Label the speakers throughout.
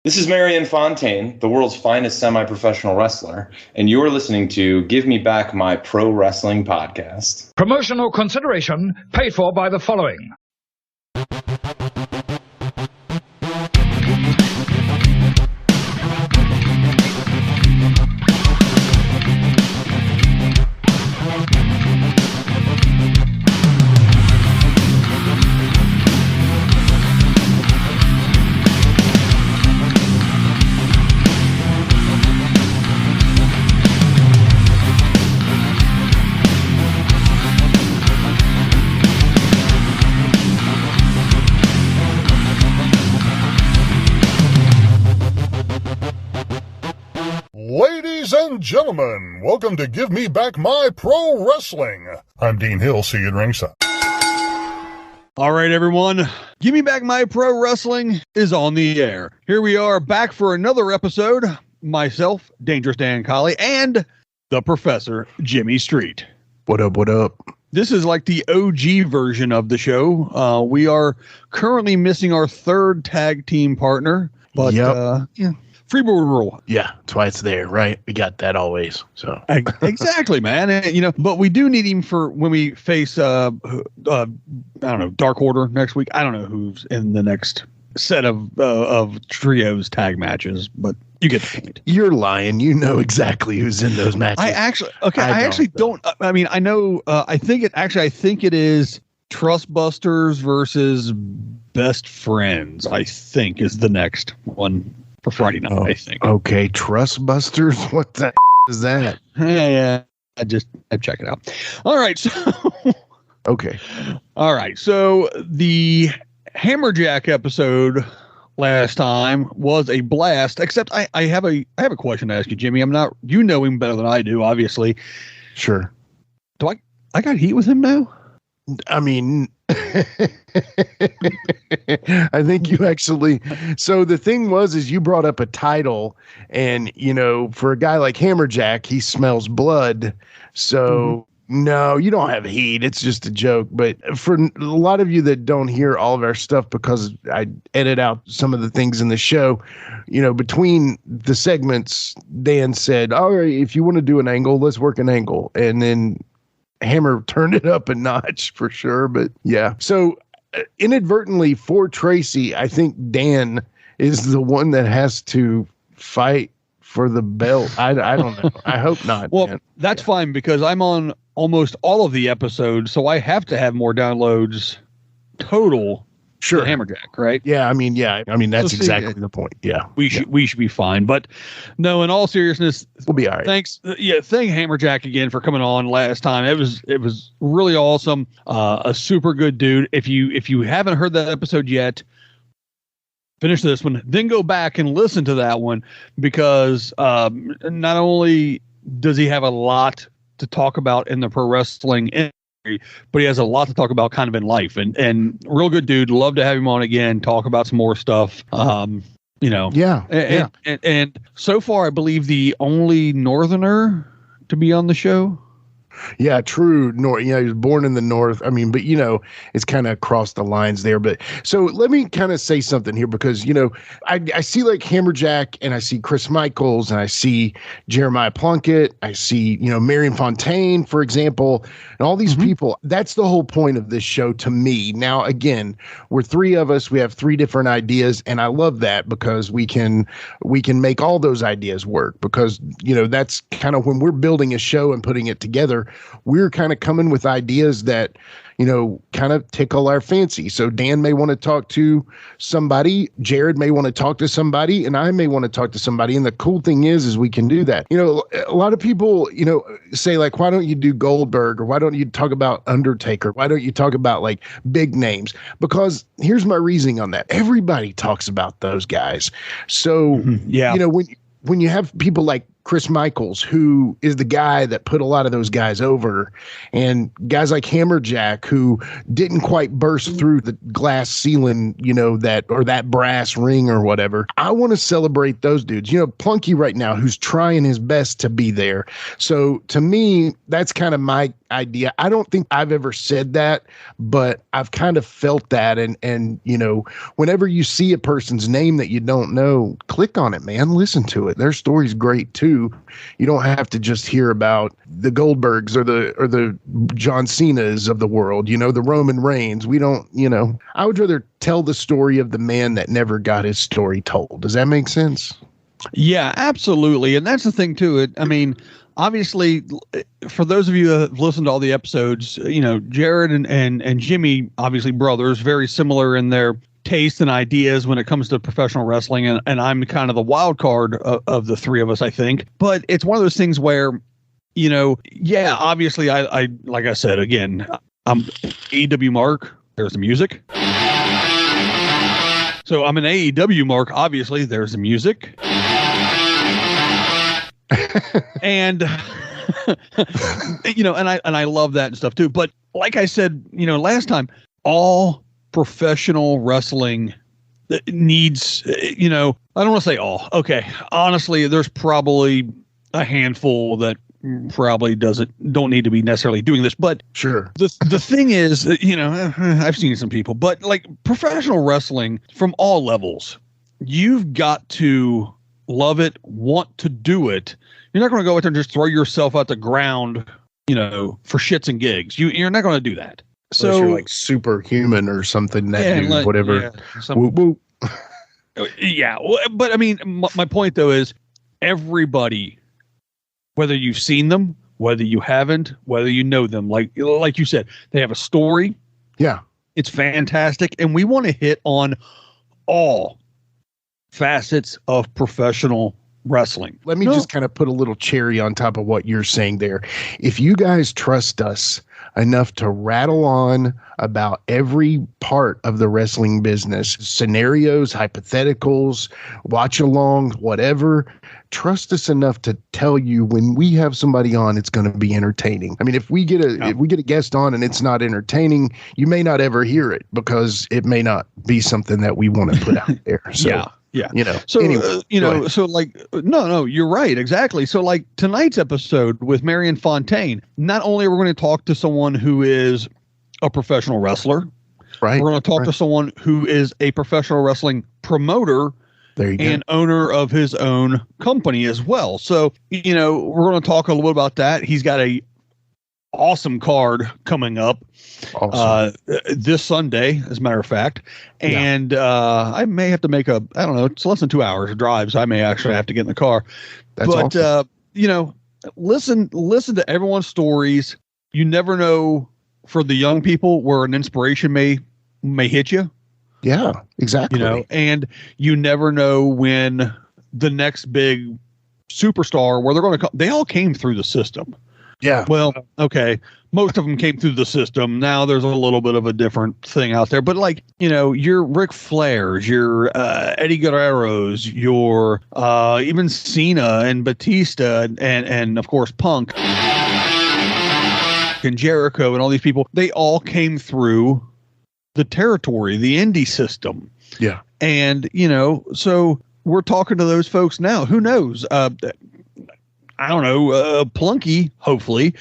Speaker 1: This is Marion Fontaine, the world's finest semi-professional wrestler, and you're listening to Give Me Back My Pro Wrestling Podcast.
Speaker 2: Promotional consideration paid for by the following.
Speaker 3: Ladies and gentlemen, welcome to Give Me Back My Pro Wrestling. I'm Dean Hill, see you at ringside.
Speaker 4: All right, everyone. Give Me Back My Pro Wrestling is on the air. Here we are back for another episode. Myself, Dangerous Dan Colley, and the Professor, Jimmy Street.
Speaker 5: What up, what up?
Speaker 4: This is like the OG version of the show. We are currently missing our third tag team partner, but yeah. Freeboard rule.
Speaker 5: Yeah, twice there, right? We got that always. So
Speaker 4: exactly, man. And, but we do need him for when we face I don't know, Dark Order next week. I don't know who's in the next set of trios tag matches, but you get the point.
Speaker 5: You're lying. You know exactly who's in those matches.
Speaker 4: I actually don't. I mean, I know. I think it is Trustbusters versus Best Friends. I think is the next one. For Friday night, I think.
Speaker 5: Okay, Trustbusters? What the is that?
Speaker 4: Yeah. I'd check it out. All right. So
Speaker 5: okay.
Speaker 4: All right. So the Hammerjack episode last time was a blast, except I have a question to ask you, Jimmy. You know him better than I do, obviously.
Speaker 5: Sure.
Speaker 4: Do I got heat with him now?
Speaker 5: I mean, I think you actually. So the thing is you brought up a title, and for a guy like Hammerjack, he smells blood. So no, you don't have heat. It's just a joke. But for a lot of you that don't hear all of our stuff, because I edit out some of the things in the show, between the segments, Dan said, "All right, if you want to do an angle, let's work an angle," and then Hammer turned it up a notch for sure. But yeah, so inadvertently for Tracy, I think Dan is the one that has to fight for the belt. I don't know. I hope not.
Speaker 4: Well,
Speaker 5: man.
Speaker 4: That's fine, because I'm on almost all of the episodes, so I have to have more downloads total.
Speaker 5: Sure.
Speaker 4: Hammerjack, right?
Speaker 5: Yeah. I mean, that's exactly the point. Yeah.
Speaker 4: We should be fine. But no, in all seriousness,
Speaker 5: we'll be all right.
Speaker 4: Thanks. Thank Hammerjack again for coming on last time. It was really awesome. A super good dude. If you haven't heard that episode yet, finish this one, then go back and listen to that one, because not only does he have a lot to talk about in the pro wrestling industry, but he has a lot to talk about kind of in life, and real good dude. Love to have him on again, talk about some more stuff.
Speaker 5: Yeah.
Speaker 4: And so far, I believe the only Northerner to be on the show.
Speaker 5: Yeah, true. He was born in the North. I mean, but it's kind of across the lines there. But so let me kind of say something here, because I see like Hammerjack, and I see Chris Michaels, and I see Jeremiah Plunkett, I see Marion Fontaine, for example, and all these people. That's the whole point of this show to me. Now, again, we're three of us. We have three different ideas, and I love that, because we can make all those ideas work, because that's kind of when we're building a show and putting it together. We're kind of coming with ideas that, kind of tickle our fancy. So Dan may want to talk to somebody, Jared may want to talk to somebody, and I may want to talk to somebody. And the cool thing is we can do that. A lot of people, say like, why don't you do Goldberg, or why don't you talk about Undertaker? Why don't you talk about like big names? Because here's my reasoning on that. Everybody talks about those guys. So, when you have people like Chris Michaels, who is the guy that put a lot of those guys over, and guys like Hammerjack, who didn't quite burst through the glass ceiling, that brass ring or whatever. I want to celebrate those dudes. Plunky right now, who's trying his best to be there. So to me, that's kind of my idea. I don't think I've ever said that, but I've kind of felt that. And whenever you see a person's name that you don't know, click on it, man. Listen to it. Their story's great too. You don't have to just hear about the Goldbergs or the John Cena's of the world, the Roman Reigns. We don't, I would rather tell the story of the man that never got his story told. Does that make sense?
Speaker 4: Yeah, absolutely. And that's the thing too. I mean, obviously, for those of you who have listened to all the episodes, Jared and Jimmy, obviously brothers, very similar in their taste and ideas when it comes to professional wrestling. And I'm kind of the wild card of the three of us, I think. But it's one of those things where, obviously, I like I said, again, I'm AEW mark. There's the music. So I'm an AEW mark. Obviously, there's the music. And and I love that and stuff too. But like I said, last time, all professional wrestling needs, I don't want to say all. Okay, honestly, there's probably a handful that probably don't need to be necessarily doing this. But
Speaker 5: sure,
Speaker 4: the thing is, I've seen some people, but like professional wrestling from all levels, you've got to love it, want to do it. You're not going to go out there and just throw yourself out the ground, for shits and gigs. You're not going to do that. So
Speaker 5: unless you're like superhuman or something, whatever.
Speaker 4: Yeah, whoop, whoop. Yeah. But I mean, my point though is everybody, whether you've seen them, whether you haven't, whether you know them, like you said, they have a story.
Speaker 5: Yeah.
Speaker 4: It's fantastic. And we want to hit on all facets of professional wrestling.
Speaker 5: Let me just kind of put a little cherry on top of what you're saying there. If you guys trust us enough to rattle on about every part of the wrestling business, scenarios, hypotheticals, watch along, whatever, trust us enough to tell you when we have somebody on, it's going to be entertaining. I mean, if we get a guest on and it's not entertaining, you may not ever hear it because it may not be something that we want to put out there. So,
Speaker 4: yeah.
Speaker 5: So
Speaker 4: anyway, so like, no, you're right. Exactly. So like tonight's episode with Marion Fontaine, not only are we going to talk to someone who is a professional wrestler, right? We're going to talk to someone who is a professional wrestling promoter and owner of his own company as well. So, we're going to talk a little bit about that. He's got a awesome card coming up this Sunday, as a matter of fact. And I may have to make it's less than 2 hours of drive, so I may actually have to get in the car.
Speaker 5: That's awesome.
Speaker 4: Listen to everyone's stories. You never know, for the young people, where an inspiration may hit you.
Speaker 5: Yeah, exactly.
Speaker 4: And you never know when the next big superstar, where they're going to come. They all came through the system.
Speaker 5: Yeah.
Speaker 4: Well, okay. Most of them came through the system. Now there's a little bit of a different thing out there, but like, your Ric Flairs, your Eddie Guerreros, your even Cena and Batista and of course Punk and Jericho and all these people, they all came through the territory, the indie system.
Speaker 5: Yeah.
Speaker 4: And, so we're talking to those folks now. Who knows? I don't know, Plunky, hopefully,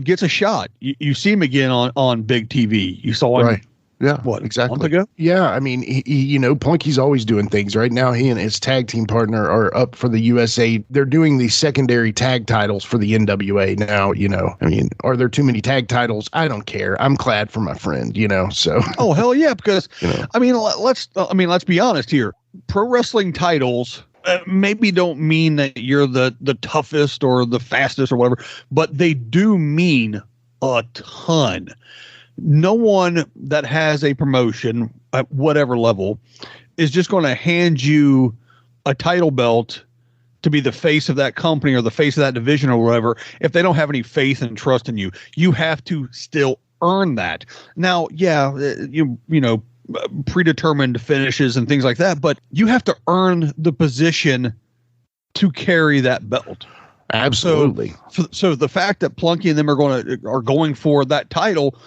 Speaker 4: gets a shot. You see him again on big TV. You saw him,
Speaker 5: Yeah,
Speaker 4: what,
Speaker 5: exactly.
Speaker 4: a month ago?
Speaker 5: Yeah, I mean, he Plunky's always doing things. Right now, he and his tag team partner are up for the USA. They're doing the secondary tag titles for the NWA now, I mean, are there too many tag titles? I don't care. I'm glad for my friend, so.
Speaker 4: Oh, hell yeah, because, I mean, let's be honest here. Pro wrestling titles maybe don't mean that you're the toughest or the fastest or whatever, but they do mean a ton. No one that has a promotion at whatever level is just going to hand you a title belt to be the face of that company or the face of that division or whatever if they don't have any faith and trust in you. You have to still earn that. Now, predetermined finishes and things like that, but you have to earn the position to carry that belt.
Speaker 5: Absolutely.
Speaker 4: So the fact that Plunky and them are going for that title,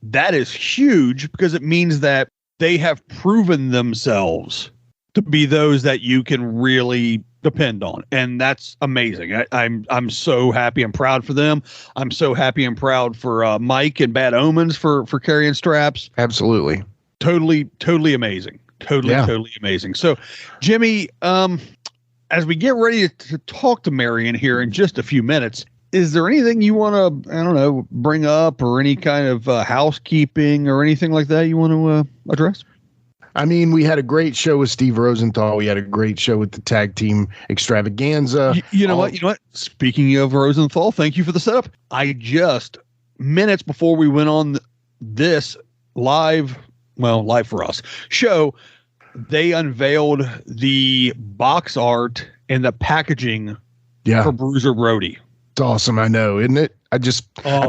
Speaker 4: that is huge, because it means that they have proven themselves to be those that you can really depend on, and that's amazing. I'm so happy and proud for them. I'm so happy and proud for Mike and Bad Omens for carrying straps.
Speaker 5: Absolutely.
Speaker 4: Totally amazing. Totally amazing. So, Jimmy, as we get ready to talk to Marion here in just a few minutes, is there anything you want to, bring up, or any kind of housekeeping or anything like that you want to address?
Speaker 5: I mean, we had a great show with Steve Rosenthal. We had a great show with the tag team Extravaganza.
Speaker 4: You know what? Speaking of Rosenthal, thank you for the setup. I just, minutes before we went on this live for us show, they unveiled the box art and the packaging for Bruiser Brody.
Speaker 5: It's awesome. I know, isn't it? I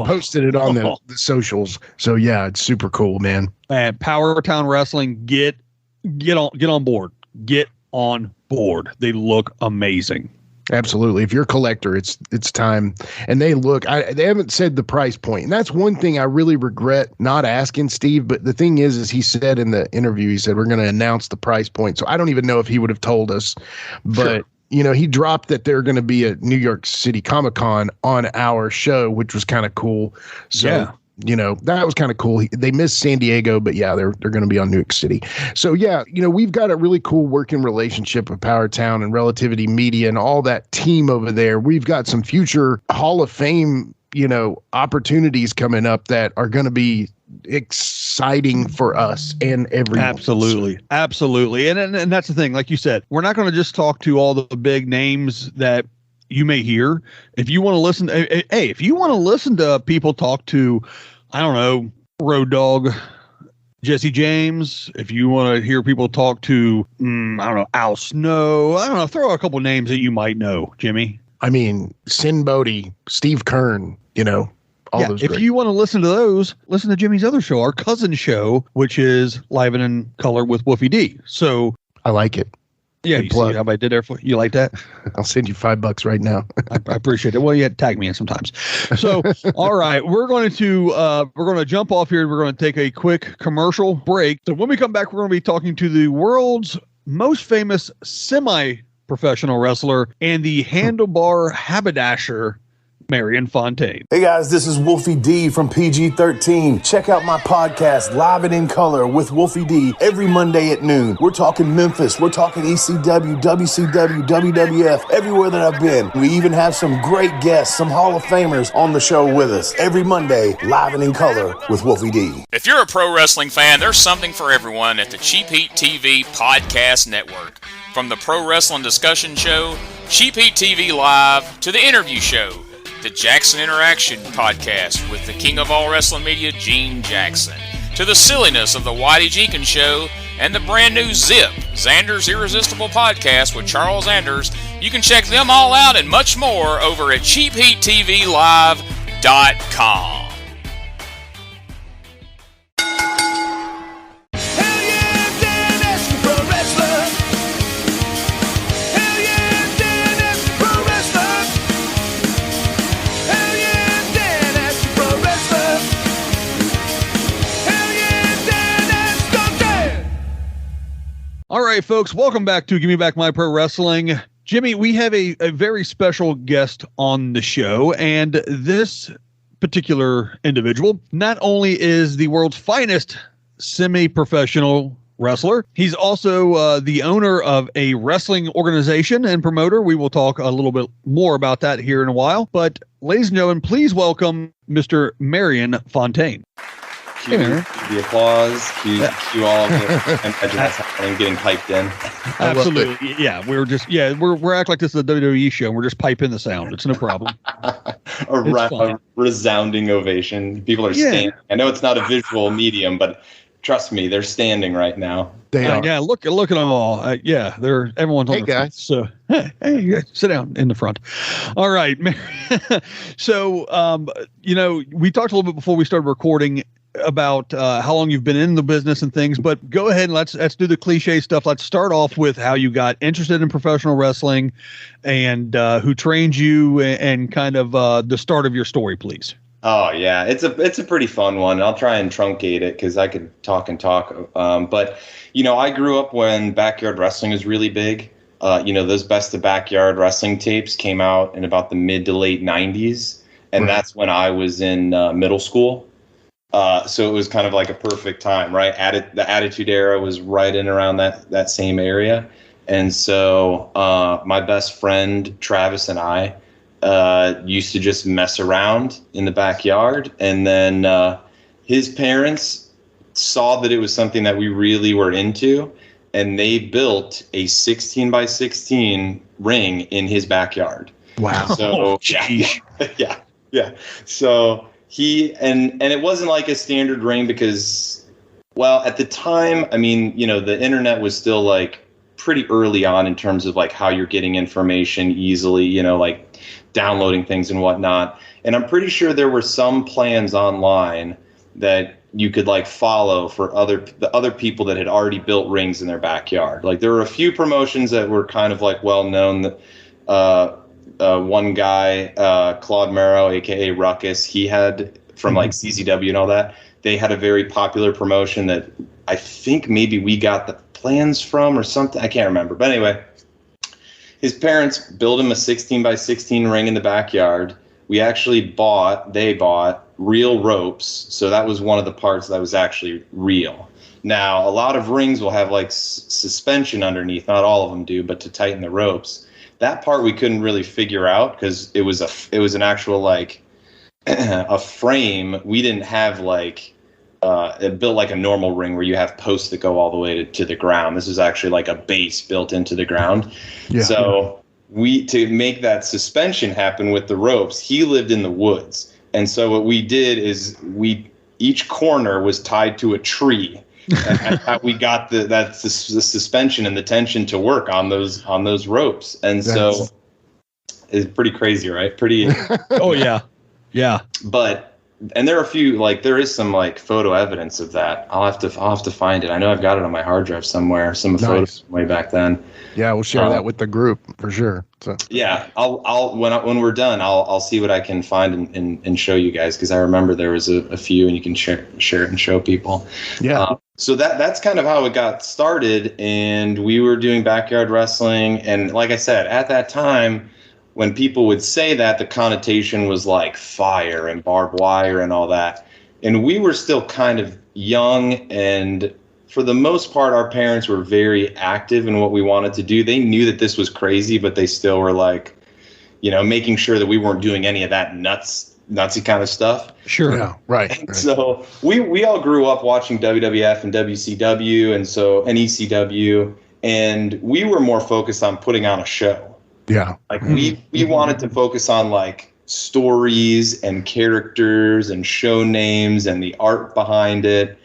Speaker 5: posted it on the socials. So yeah, it's super cool, man.
Speaker 4: And Power Town Wrestling, get on board. Get on board. They look amazing.
Speaker 5: Absolutely. If you're a collector, it's time. And they haven't said the price point. And that's one thing I really regret not asking Steve. But the thing is he said in the interview, he said, we're going to announce the price point. So I don't even know if he would have told us, but he dropped that they're going to be at New York City Comic-Con on our show, which was kind of cool. So, that was kind of cool. They missed San Diego, but yeah, they're going to be on New York City. So yeah, we've got a really cool working relationship with Power Town and Relativity Media and all that team over there. We've got some future Hall of Fame, opportunities coming up that are going to be exciting for us and everyone.
Speaker 4: Absolutely. And that's the thing. Like you said, we're not going to just talk to all the big names that you may hear. If you want to listen, if you want to listen to people talk to, I don't know, Road Dogg, Jesse James, if you want to hear people talk to, I don't know, Al Snow, I don't know, throw a couple names that you might know, Jimmy.
Speaker 5: I mean, Sin Bodie, Steve Kern, all those.
Speaker 4: If you want to listen to those, listen to Jimmy's other show, our cousin show, which is Live and in Color with Wolfie D. So
Speaker 5: I like it.
Speaker 4: Yeah, you see how I did there for you. Like that?
Speaker 5: I'll send you $5 right now.
Speaker 4: I appreciate it. Well, you had to tag me in sometimes. So, all right, we're going to jump off here. We're going to take a quick commercial break. So when we come back, we're going to be talking to the world's most famous semi-professional wrestler and the handlebar haberdasher, Marion Fontaine.
Speaker 6: Hey guys, this is Wolfie D from PG-13. Check out my podcast, Live and in Color with Wolfie D, every Monday at noon. We're talking Memphis, we're talking ECW, WCW, WWF, everywhere that I've been. We even have some great guests, some Hall of Famers on the show with us. Every Monday, Live and in Color with Wolfie D.
Speaker 7: If you're a pro wrestling fan, there's something for everyone at the Cheap Heat TV Podcast Network. From the Pro Wrestling Discussion Show, Cheap Heat TV Live, to the interview show, the Jackson Interaction Podcast with the king of all wrestling media, Gene Jackson, to the silliness of the Whitey Jenkins Show, and the brand new Zip, Xander's Irresistible Podcast with Charles Anders. You can check them all out and much more over at cheapheattvlive.com.
Speaker 4: All right, folks, welcome back to Give Me Back My Pro Wrestling. Jimmy, we have a very special guest on the show, and this particular individual not only is the world's finest semi-professional wrestler, he's also the owner of a wrestling organization and promoter. We will talk a little bit more about that here in a while. But ladies and gentlemen, please welcome Mr. Marion Fontaine.
Speaker 1: Cue the applause, cue all of the and getting piped in.
Speaker 4: Absolutely. Yeah, we're acting like this is a WWE show and we're just piping the sound. It's no problem.
Speaker 1: a resounding ovation. People are standing. I know it's not a visual medium, but trust me, they're standing right now.
Speaker 5: They are.
Speaker 4: Yeah, look at them all. Everyone's on the front. So hey, you guys, sit down in the front. All right. So, we talked a little bit before we started recording. about how long you've been in the business and things, but go ahead and let's do the cliche stuff. Let's start off with how you got interested in professional wrestling and who trained you and kind of the start of your story, please.
Speaker 1: Oh yeah, it's a pretty fun one. I'll try and truncate it because I could talk and talk. But I grew up when backyard wrestling was really big. Those Best of Backyard Wrestling tapes came out in about the mid to late 90s. And that's when I was in middle school. So it was kind of like a perfect time, right? The Attitude Era was right in around that same area. And so my best friend, Travis, and I used to just mess around in the backyard. And then his parents saw that it was something that we really were into. And they built a 16 by 16 ring in his backyard. Wow. So, yeah. So and it wasn't like a standard ring because, well, at the time, I mean, the internet was still like pretty early on in terms of like how you're getting information easily, like downloading things and whatnot. And I'm pretty sure there were some plans online that you could like follow for the other people that had already built rings in their backyard. Like there were a few promotions that were kind of like well known that, one guy, Claude Merrow, aka Ruckus, he had from like CZW and all that. They had a very popular promotion that I think maybe we got the plans from or something. I can't remember. But anyway, his parents built him a 16 by 16 ring in the backyard. They bought real ropes. So that was one of the parts that was actually real. Now, a lot of rings will have like suspension underneath. Not all of them do, but to tighten the ropes. That part we couldn't really figure out because it was an actual like a frame. We didn't have like it built like a normal ring where you have posts that go all the way to the ground. This is actually like a base built into the ground. Yeah. So to make that suspension happen with the ropes, he lived in the woods, and so what we did is each corner was tied to a tree. And that's how we got the suspension and the tension to work on those ropes. And so it's pretty crazy, right? Pretty.
Speaker 4: Oh yeah. Yeah.
Speaker 1: And there are a few, like there is some like photo evidence of that. I'll have to find it. I know I've got it on my hard drive somewhere. Some photos from way back then.
Speaker 5: Yeah, we'll share that with the group for sure. So
Speaker 1: yeah, I'll when we're done, I'll see what I can find and show you guys because I remember there was a few and you can share it and show people.
Speaker 5: Yeah.
Speaker 1: So that's kind of how it got started, and we were doing backyard wrestling. And like I said, at that time, when people would say that, the connotation was like fire and barbed wire and all that. And we were still kind of young, and for the most part, our parents were very active in what we wanted to do. They knew that this was crazy, but they still were like, making sure that we weren't doing any of that nutsy kind of stuff.
Speaker 4: Sure.
Speaker 5: Yeah, right.
Speaker 1: And so we all grew up watching WWF and WCW and ECW, and we were more focused on putting on a show.
Speaker 5: Yeah.
Speaker 1: Like we wanted to focus on like stories and characters and show names and the art behind it.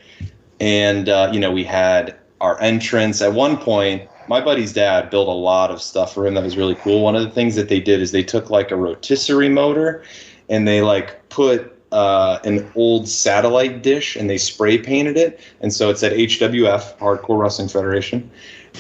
Speaker 1: And we had our entrance. At one point, my buddy's dad built a lot of stuff for him that was really cool. One of the things that they did is they took like a rotisserie motor and they like put an old satellite dish and they spray painted it. And so it said HWF, Hardcore Wrestling Federation.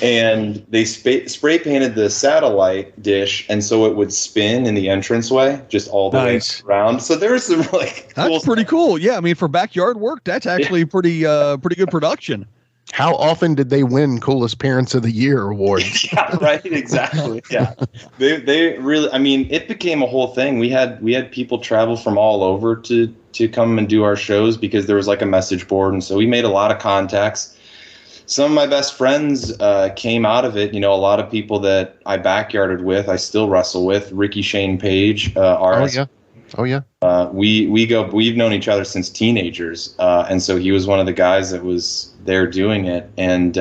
Speaker 1: And they spray painted the satellite dish, and so it would spin in the entranceway just all the way around. So there was some like cool
Speaker 4: that's pretty cool. Yeah, I mean for backyard work, that's actually pretty good production.
Speaker 5: How often did they win Coolest Parents of the Year award?
Speaker 1: Yeah, right. Exactly. Yeah, they really. I mean, it became a whole thing. We had people travel from all over to come and do our shows because there was like a message board, and so we made a lot of contacts. Some of my best friends came out of it. A lot of people that I backyarded with, I still wrestle with. Ricky Shane Page, RS.
Speaker 5: Oh yeah.
Speaker 1: We've known each other since teenagers, and so he was one of the guys that was there doing it, and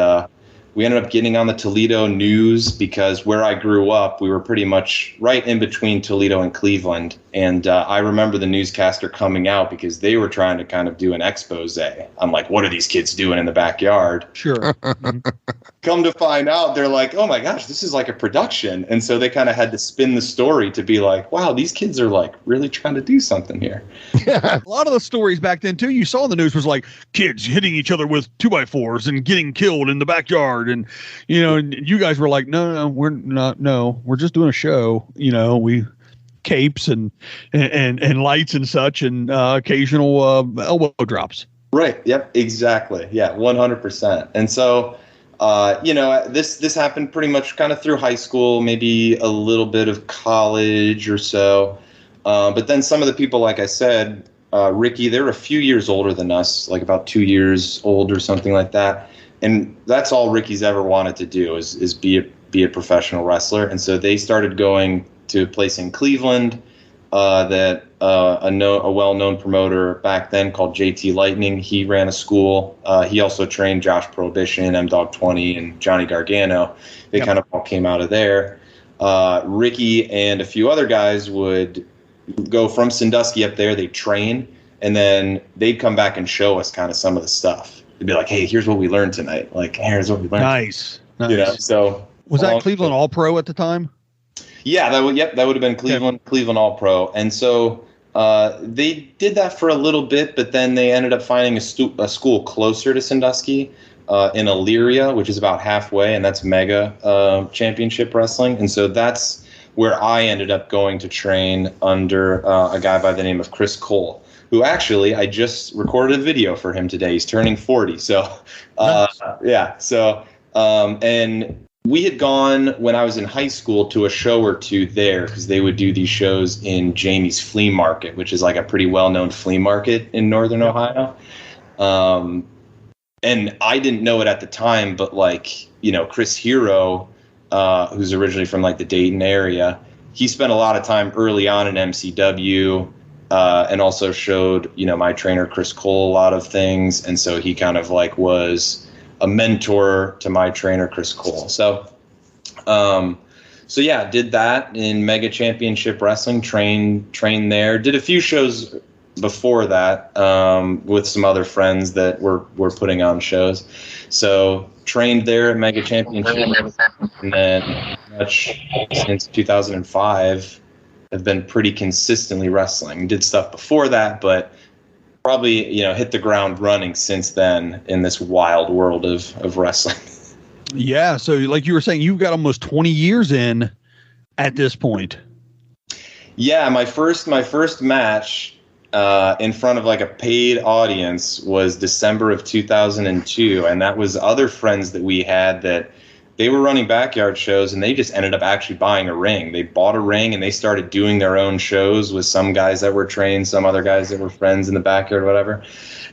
Speaker 1: we ended up getting on the Toledo news because where I grew up, we were pretty much right in between Toledo and Cleveland. And I remember the newscaster coming out because they were trying to kind of do an expose. I'm like, what are these kids doing in the backyard?
Speaker 4: Sure.
Speaker 1: come to find out, they're like, oh my gosh, this is like a production. And so they kind of had to spin the story to be like, wow, these kids are like really trying to do something here.
Speaker 4: A lot of the stories back then too, you saw in the news was like kids hitting each other with 2x4s and getting killed in the backyard. And, and you guys were like, no, we're not. No, we're just doing a show. We capes and lights and such, and occasional elbow drops.
Speaker 1: Right. Yep. Exactly. Yeah. 100%. And so, this happened pretty much kind of through high school, maybe a little bit of college or so. But then some of the people, like I said, Ricky, they're a few years older than us, like about 2 years old or something like that. And that's all Ricky's ever wanted to do is be a professional wrestler. And so they started going to a place in Cleveland that a well-known promoter back then called JT Lightning. He ran a school. He also trained Josh Prohibition, M-Dog 20, and Johnny Gargano. They kind of all came out of there. Ricky and a few other guys would go from Sandusky up there. They'd train, and then they'd come back and show us kind of some of the stuff. They'd be like, hey, here's what we learned tonight. Like, here's what we learned.
Speaker 4: Nice.
Speaker 1: So
Speaker 4: was that Cleveland All-Pro at the time?
Speaker 1: Yeah, that would have been Cleveland All-Pro. And so they did that for a little bit, but then they ended up finding a school closer to Sandusky in Elyria, which is about halfway, and that's Mega Championship Wrestling. And so that's where I ended up going to train under a guy by the name of Chris Cole, who actually I just recorded a video for him today. He's turning 40. So, yeah. So, and we had gone when I was in high school to a show or two there because they would do these shows in Jamie's Flea Market, which is like a pretty well-known flea market in Northern Ohio. And I didn't know it at the time, but Chris Hero, who's originally from like the Dayton area, he spent a lot of time early on in MCW and also showed, my trainer, Chris Cole, a lot of things. And so he kind of like was a mentor to my trainer, Chris Cole. So yeah, did that in Mega Championship Wrestling, trained there, did a few shows before that with some other friends that were putting on shows. So trained there at Mega Championship, and then much since 2005 have been pretty consistently wrestling. Did stuff before that, but probably, hit the ground running since then in this wild world of wrestling.
Speaker 4: Yeah. So like you were saying, you've got almost 20 years in at this point.
Speaker 1: Yeah. My first match in front of like a paid audience was December of 2002. And that was other friends that we had that they were running backyard shows, and they just ended up actually buying a ring. They bought a ring and they started doing their own shows with some guys that were trained, some other guys that were friends in the backyard, whatever.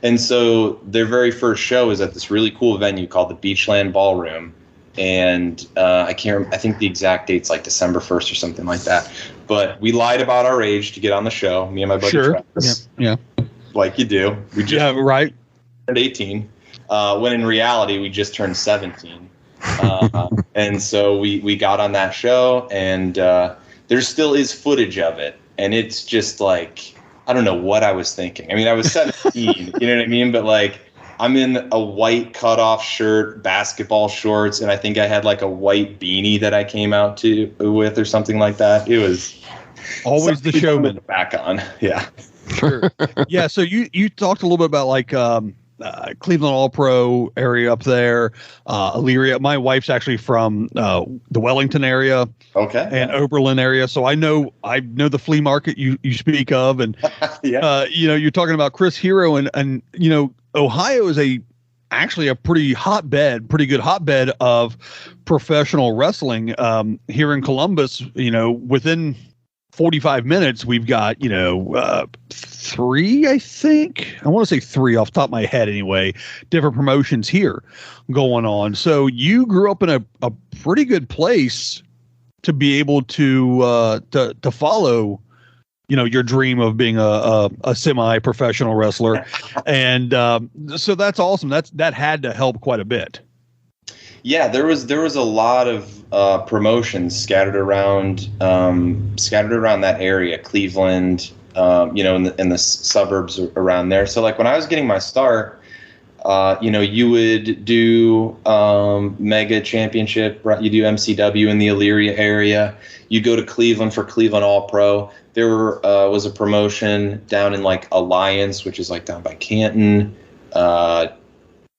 Speaker 1: And so their very first show was at this really cool venue called the Beachland Ballroom. And I think the exact date's like December 1st or something like that. But we lied about our age to get on the show, me and my buddy Travis.
Speaker 4: Yeah.
Speaker 1: Like you do. We just
Speaker 4: right.
Speaker 1: turned 18, when in reality we just turned 17. And so we got on that show, and there still is footage of it, and it's just like, I don't know what I was thinking. I mean, I was 17, you know what I mean? But like, I'm in a white cutoff shirt, basketball shorts, and I think I had like a white beanie that I came out with or something like that. It was
Speaker 4: always the showman
Speaker 1: back on. Yeah.
Speaker 4: Sure. Yeah. So you talked a little bit about like, Cleveland All-Pro area up there, Elyria. My wife's actually from the Wellington area, and Oberlin area, so I know the flea market you speak of, and
Speaker 1: yeah.
Speaker 4: You're talking about Chris Hero, and Ohio is actually a pretty good hotbed of professional wrestling. Here in Columbus, within 45 minutes, we've got, three, I think. I want to say three off the top of my head anyway, different promotions here going on. So you grew up in a pretty good place to be able to follow, your dream of being a semi-professional wrestler. And so that's awesome. That had to help quite a bit.
Speaker 1: Yeah, there was a lot of promotions scattered around that area, Cleveland, in the suburbs around there. So like when I was getting my start, You would do Mega Championship, right? You do MCW in the Elyria area. You go to Cleveland for Cleveland All Pro. There was a promotion down in like Alliance, which is like down by Canton.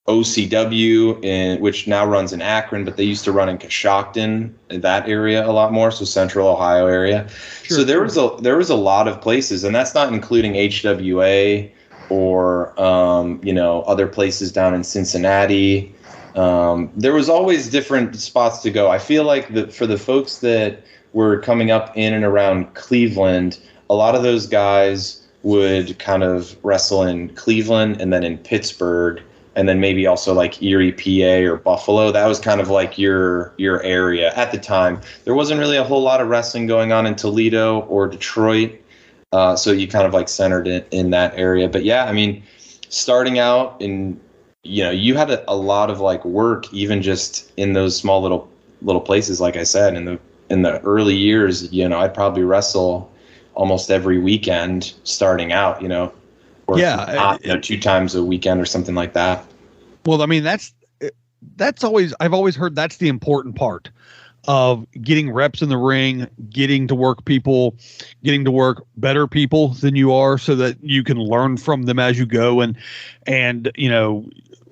Speaker 1: OCW, which now runs in Akron, but they used to run in Coshocton, in that area a lot more, so Central Ohio area. Sure. So there was a lot of places, and that's not including HWA or other places down in Cincinnati. There was always different spots to go. I feel like for the folks that were coming up in and around Cleveland, a lot of those guys would kind of wrestle in Cleveland and then in Pittsburgh, and then maybe also like Erie, PA, or Buffalo. That was kind of like your area at the time. There wasn't really a whole lot of wrestling going on in Toledo or Detroit, so you kind of like centered it in that area. But yeah, I mean, starting out you had a lot of like work even just in those small little places. Like I said, in the early years, I'd probably wrestle almost every weekend starting out, or not, 2 times a weekend or something like that.
Speaker 4: Well, I mean, that's I've always heard that's the important part of getting reps in the ring, getting to work better people than you are, so that you can learn from them as you go. And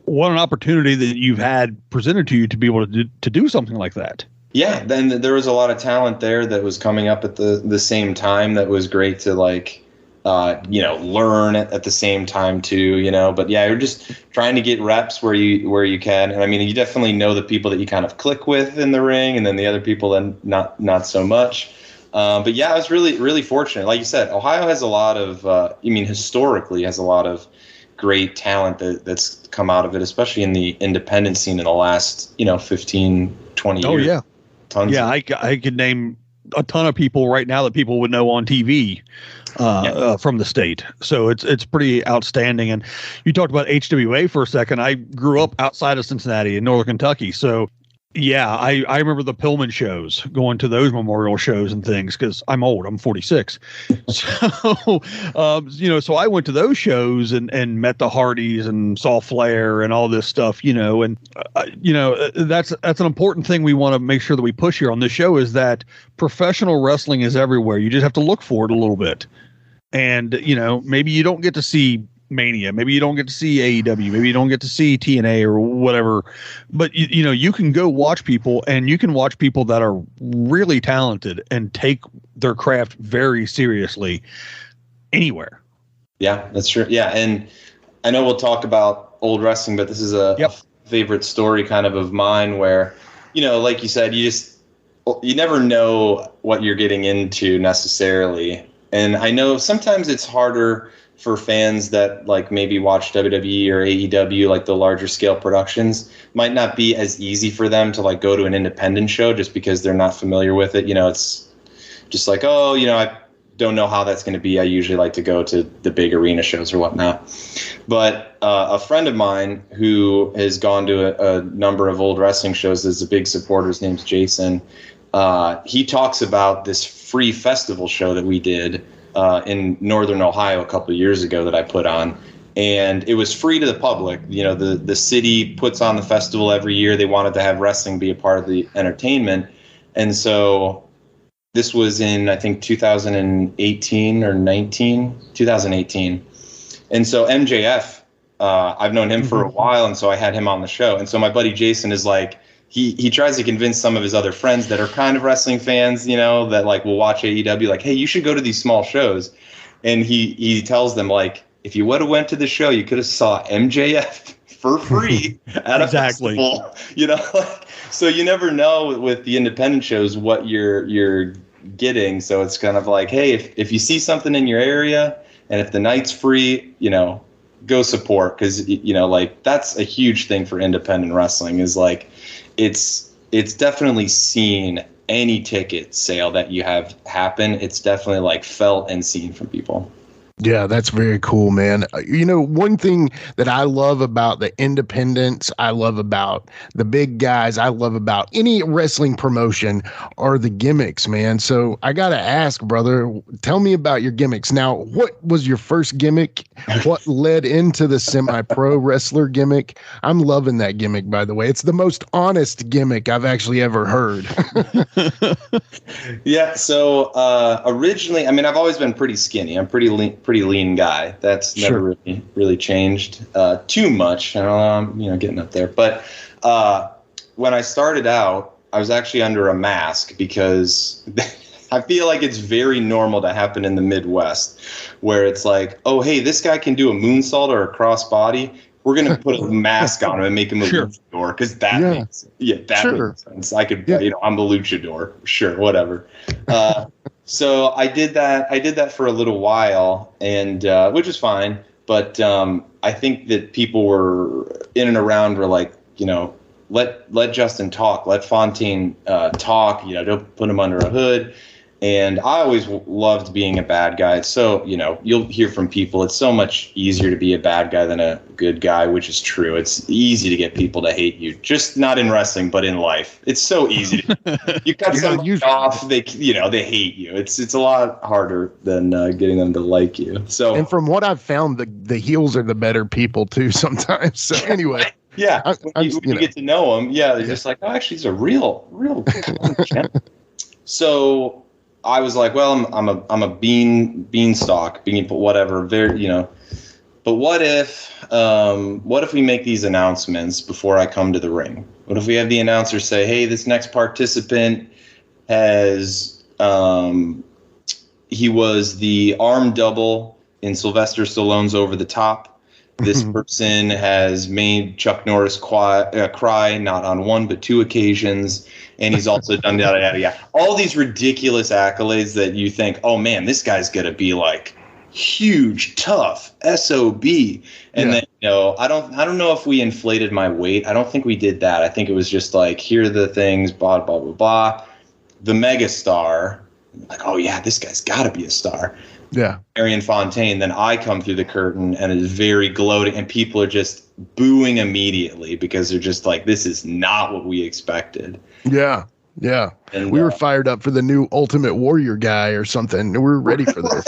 Speaker 4: what an opportunity that you've had presented to you to be able to do something like that.
Speaker 1: Yeah, then there was a lot of talent there that was coming up at the same time. That was great to learn at the same time too. But yeah, you're just trying to get reps where you can. And I mean, you definitely know the people that you kind of click with in the ring, and then the other people then not so much. But yeah, I was really, really fortunate. Like you said, Ohio has a lot of, historically has a lot of great talent that's come out of it, especially in the independent scene in the last, 15, 20 years.
Speaker 4: Oh yeah.
Speaker 1: Tons.
Speaker 4: Yeah. I could name a ton of people right now that people would know on TV from the state. So it's pretty outstanding. And you talked about HWA for a second. I grew up outside of Cincinnati in Northern Kentucky. So yeah, I remember the Pillman shows, going to those memorial shows and things, because I'm old. I'm 46. So, so I went to those shows and met the Hardys and saw Flair and all this stuff, and, that's an important thing we want to make sure that we push here on this show, is that professional wrestling is everywhere. You just have to look for it a little bit. And, maybe you don't get to see Mania, maybe you don't get to see AEW, maybe you don't get to see TNA or whatever, but you can go watch people, and you can watch people that are really talented and take their craft very seriously anywhere.
Speaker 1: Yeah, that's true. Yeah, and I know we'll talk about old wrestling, but this is a favorite story kind of mine where, like you said, you never know what you're getting into necessarily. And I know sometimes it's harder for fans that like maybe watch WWE or AEW, like the larger scale productions, might not be as easy for them to like go to an independent show just because they're not familiar with it. It's just like, I don't know how that's going to be. I usually like to go to the big arena shows or whatnot. But a friend of mine who has gone to a number of old wrestling shows, is a big supporter. His name's Jason. He talks about this free festival show that we did in Northern Ohio a couple of years ago that I put on. And it was free to the public. The city puts on the festival every year. They wanted to have wrestling be a part of the entertainment. And so this was in, I think, 2018 or 2018. And so MJF, I've known him for a while, and so I had him on the show. And so my buddy Jason is like, he tries to convince some of his other friends that are kind of wrestling fans, that like will watch AEW, like, hey, you should go to these small shows. And he tells them, like, if you would have went to the show, you could have saw MJF for free at a festival. So you never know with the independent shows what you're getting. So it's kind of like, hey, if you see something in your area, and if the night's free, go support, because like that's a huge thing for independent wrestling, is like it's definitely seen any ticket sale that you have happen. It's definitely like felt and seen from people.
Speaker 5: Yeah, that's very cool, man. One thing that I love about the independents, I love about the big guys, I love about any wrestling promotion are the gimmicks, man. So I got to ask, brother, tell me about your gimmicks. Now, what was your first gimmick? What led into the semi-pro wrestler gimmick? I'm loving that gimmick, by the way. It's the most honest gimmick I've actually ever heard.
Speaker 1: Yeah. So originally, I mean, I've always been pretty skinny. I'm pretty lean guy. That's never really changed too much. I don't know, I'm getting up there. But when I started out, I was actually under a mask because I feel like it's very normal to happen in the Midwest, where it's like, oh, hey, this guy can do a moonsault or a crossbody. We're going to put a mask on him and make him a luchador because that makes sense. I could, I'm the luchador. Sure, whatever. So I did that. I did that for a little while, and which is fine. But I think that people were in and around were like, let Justin talk, let Fontaine talk. Don't put him under a hood. And I always loved being a bad guy. So, you'll hear from people, it's so much easier to be a bad guy than a good guy, which is true. It's easy to get people to hate you, just not in wrestling, but in life. It's so easy. You cut someone off, they hate you. It's a lot harder than getting them to like you. So,
Speaker 5: and from what I've found, the heels are the better people too sometimes. So anyway.
Speaker 1: Yeah, when you get to know them, they're just like, oh, actually, he's a real champ. So I was like, well, I'm a beanstalk, whatever. But what if we make these announcements before I come to the ring? What if we have the announcer say, hey, this next participant has he was the arm double in Sylvester Stallone's Over the Top. This person has made Chuck Norris cry not on one but two occasions, and he's also done yada yada yada. All these ridiculous accolades that you think, oh man, this guy's gonna be like huge, tough, SOB. And then I don't know if we inflated my weight. I don't think we did that. I think it was just like, here are the things, blah blah blah blah. The megastar, like, oh yeah, this guy's got to be a star.
Speaker 5: Yeah.
Speaker 1: Marion Fontaine, then I come through the curtain and it is very gloating, and people are just booing immediately because they're just like, this is not what we expected.
Speaker 5: Yeah. Yeah. And we were fired up for the new Ultimate Warrior guy or something. We're ready for this.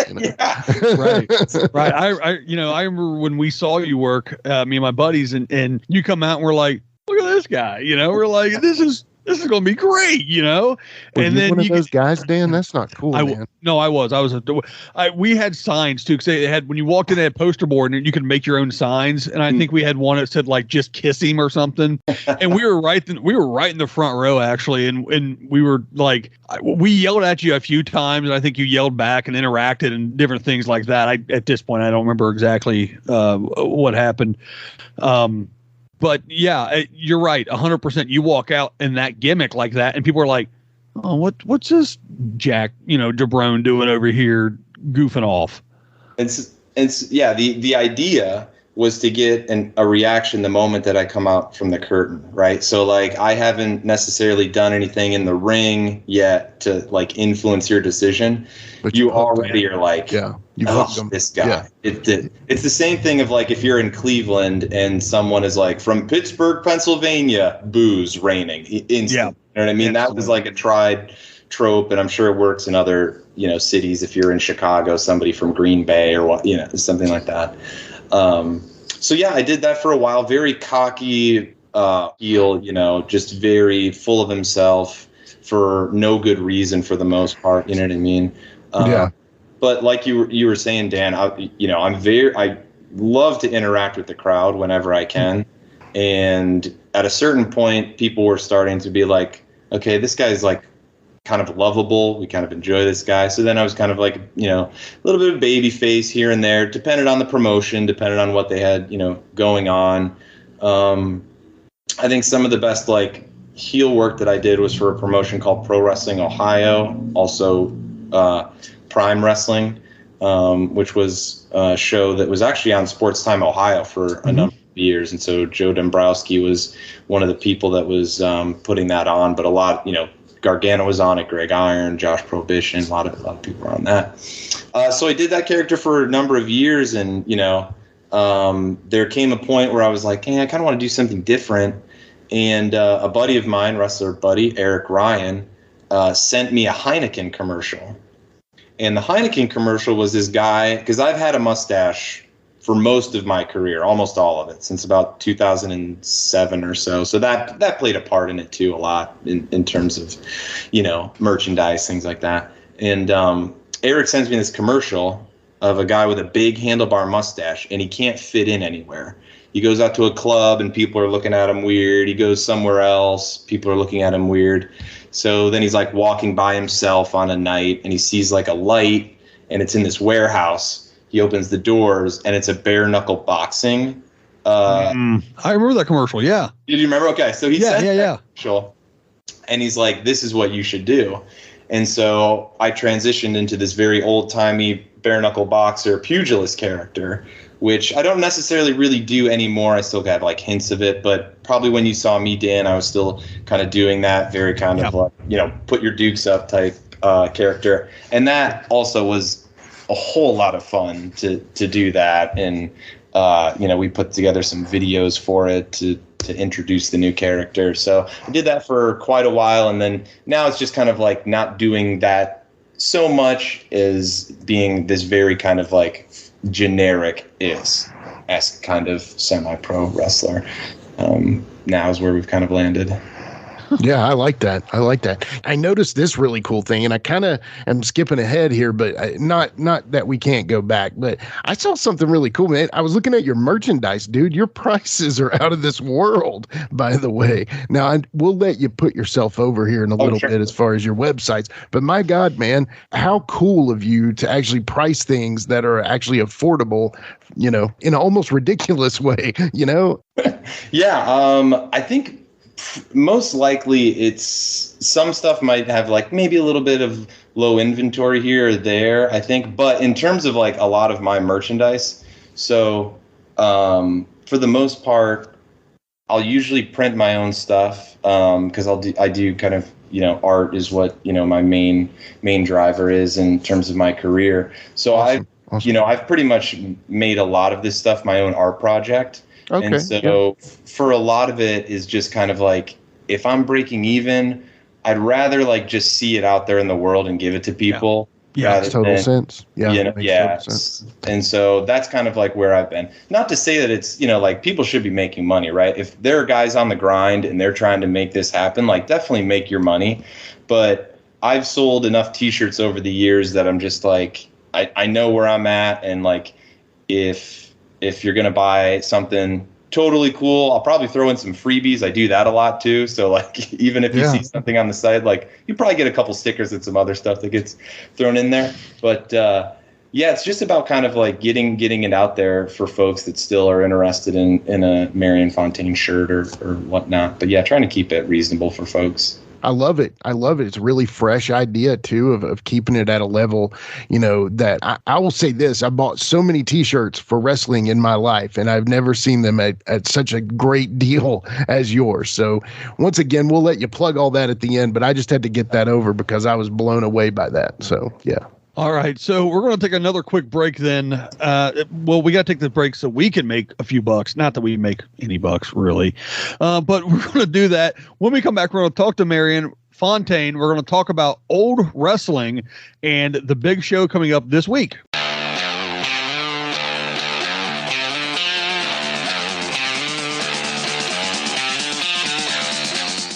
Speaker 4: Right. I remember when we saw you work, me and my buddies, and you come out and we're like, look at this guy. We're like, this is going to be great,
Speaker 5: And then one of those guys, Dan, that's not cool, man.
Speaker 4: No, I was. We had signs too, because they had, when you walked in, they had poster board and you could make your own signs. And I think we had one that said like, just kiss him or something. And we were right in the front row actually. And we were like, we yelled at you a few times, and I think you yelled back and interacted and different things like that. At this point, I don't remember exactly what happened. But yeah, you're right, 100%. You walk out in that gimmick like that, and people are like, "Oh, what's this Jack, Jabrone doing over here, goofing off?" The idea was to get a reaction the moment that I come out from the curtain, right? So like, I haven't necessarily done anything in the ring yet to like influence your decision. But you already are like, this guy. Yeah. It's the same thing of like, if you're in Cleveland and someone is like, from Pittsburgh, Pennsylvania, booze raining instant. Yeah. You know what I mean? That was like a tried trope, and I'm sure it works in other, cities. If you're in Chicago, somebody from Green Bay or what, something like that. So yeah, I did that for a while. Very cocky heel, just very full of himself for no good reason for the most part. You know what I mean? But like you were saying, Dan, I love to interact with the crowd whenever I can. And at a certain point, people were starting to be like, okay, this guy's like kind of lovable. We kind of enjoy this guy. So then I was kind of like, a little bit of baby face here and there, depended on the promotion, depended on what they had, going on. I think some of the best like heel work that I did was for a promotion called Pro Wrestling Ohio, also Prime Wrestling, which was a show that was actually on Sports Time Ohio for a number of years. And so Joe Dombrowski was one of the people that was putting that on, but a lot,
Speaker 1: Gargano was on it, Greg Iron, Josh Prohibition, a lot of people were on that. So I did that character for a number of years, and there came a point where I was like, hey, I kind of want to do something different. And a buddy of mine, wrestler buddy, Eric Ryan, sent me a Heineken commercial. And the Heineken commercial was this guy, because I've had a mustache for most of my career, almost all of it, since about 2007 or so. So that played a part in it too, a lot in terms of, merchandise, things like that. And Eric sends me this commercial of a guy with a big handlebar mustache, and he can't fit in anywhere. He goes out to a club and people are looking at him weird. He goes somewhere else, people are looking at him weird. So then he's like walking by himself on a night, and he sees like a light, and it's in this warehouse. He opens the doors, and it's a bare knuckle boxing.
Speaker 4: I remember that commercial. Yeah.
Speaker 1: Did you remember? Okay. So he sent
Speaker 4: that
Speaker 1: commercial, and he's like, this is what you should do. And so I transitioned into this very old timey bare knuckle boxer pugilist character, which I don't necessarily really do anymore. I still have like hints of it, but probably when you saw me, Dan, I was still kind of doing that very kind of like, put your dukes up type character. And that also was a whole lot of fun to do that. And, we put together some videos for it to introduce the new character. So I did that for quite a while. And then now it's just kind of like not doing that so much as being this very kind of like generic-esque kind of semi-pro wrestler. Now is where we've kind of landed.
Speaker 5: Yeah, I like that. I noticed this really cool thing, and I kind of am skipping ahead here, but not that we can't go back, but I saw something really cool, man. I was looking at your merchandise, dude. Your prices are out of this world, by the way. Now, we'll let you put yourself over here in a little bit as far as your websites, but my God, man, how cool of you to actually price things that are actually affordable, in an almost ridiculous way,
Speaker 1: Yeah, I think most likely it's some stuff might have like maybe a little bit of low inventory here or there, I think. But in terms of like a lot of my merchandise, so for the most part, I'll usually print my own stuff because I do kind of, art is what, my main driver is in terms of my career. So
Speaker 5: Awesome.
Speaker 1: I've pretty much made a lot of this stuff my own art project. Okay, and so for a lot of it is just kind of like, if I'm breaking even, I'd rather like just see it out there in the world and give it to people.
Speaker 5: Yeah, makes total sense. Yeah,
Speaker 1: total sense. And so that's kind of like where I've been. Not to say that it's, like people should be making money, right? If there are guys on the grind and they're trying to make this happen, like definitely make your money. But I've sold enough T-shirts over the years that I'm just like, I know where I'm at, and like if you're going to buy something totally cool, I'll probably throw in some freebies. I do that a lot too. So like, even if you see something on the site, like you probably get a couple stickers and some other stuff that gets thrown in there. But it's just about kind of like getting it out there for folks that still are interested in a Marion Fontaine shirt or whatnot. But yeah, trying to keep it reasonable for folks.
Speaker 5: I love it. It's a really fresh idea too of keeping it at a level, that I will say this. I bought so many T-shirts for wrestling in my life, and I've never seen them at such a great deal as yours. So once again, we'll let you plug all that at the end, but I just had to get that over because I was blown away by that. So yeah.
Speaker 4: All right, so we're going to take another quick break then. We got to take the break so we can make a few bucks. Not that we make any bucks, really. But we're going to do that. When we come back, we're going to talk to Marion Fontaine. We're going to talk about Olde Wrestling and the big show coming up this week.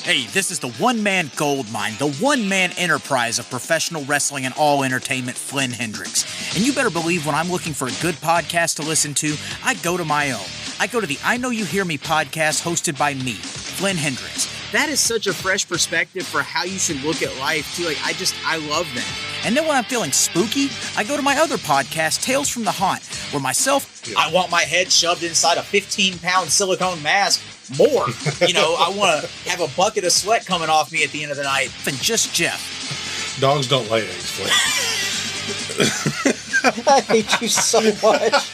Speaker 8: Hey, this is the one-man gold mine, the one-man enterprise of professional wrestling and all entertainment, Flynn Hendricks. And you better believe when I'm looking for a good podcast to listen to, I go to my own. I go to the I Know You Hear Me podcast hosted by me, Flynn Hendricks. That is such a fresh perspective for how you should look at life, too. I love that. And then when I'm feeling spooky, I go to my other podcast, Tales from the Haunt, where myself, I want my head shoved inside a 15-pound silicone mask. More. I want to have a bucket of sweat coming off me at the end of the night than just Jeff.
Speaker 9: Dogs don't lay eggs, Flynn.
Speaker 8: I hate you so much.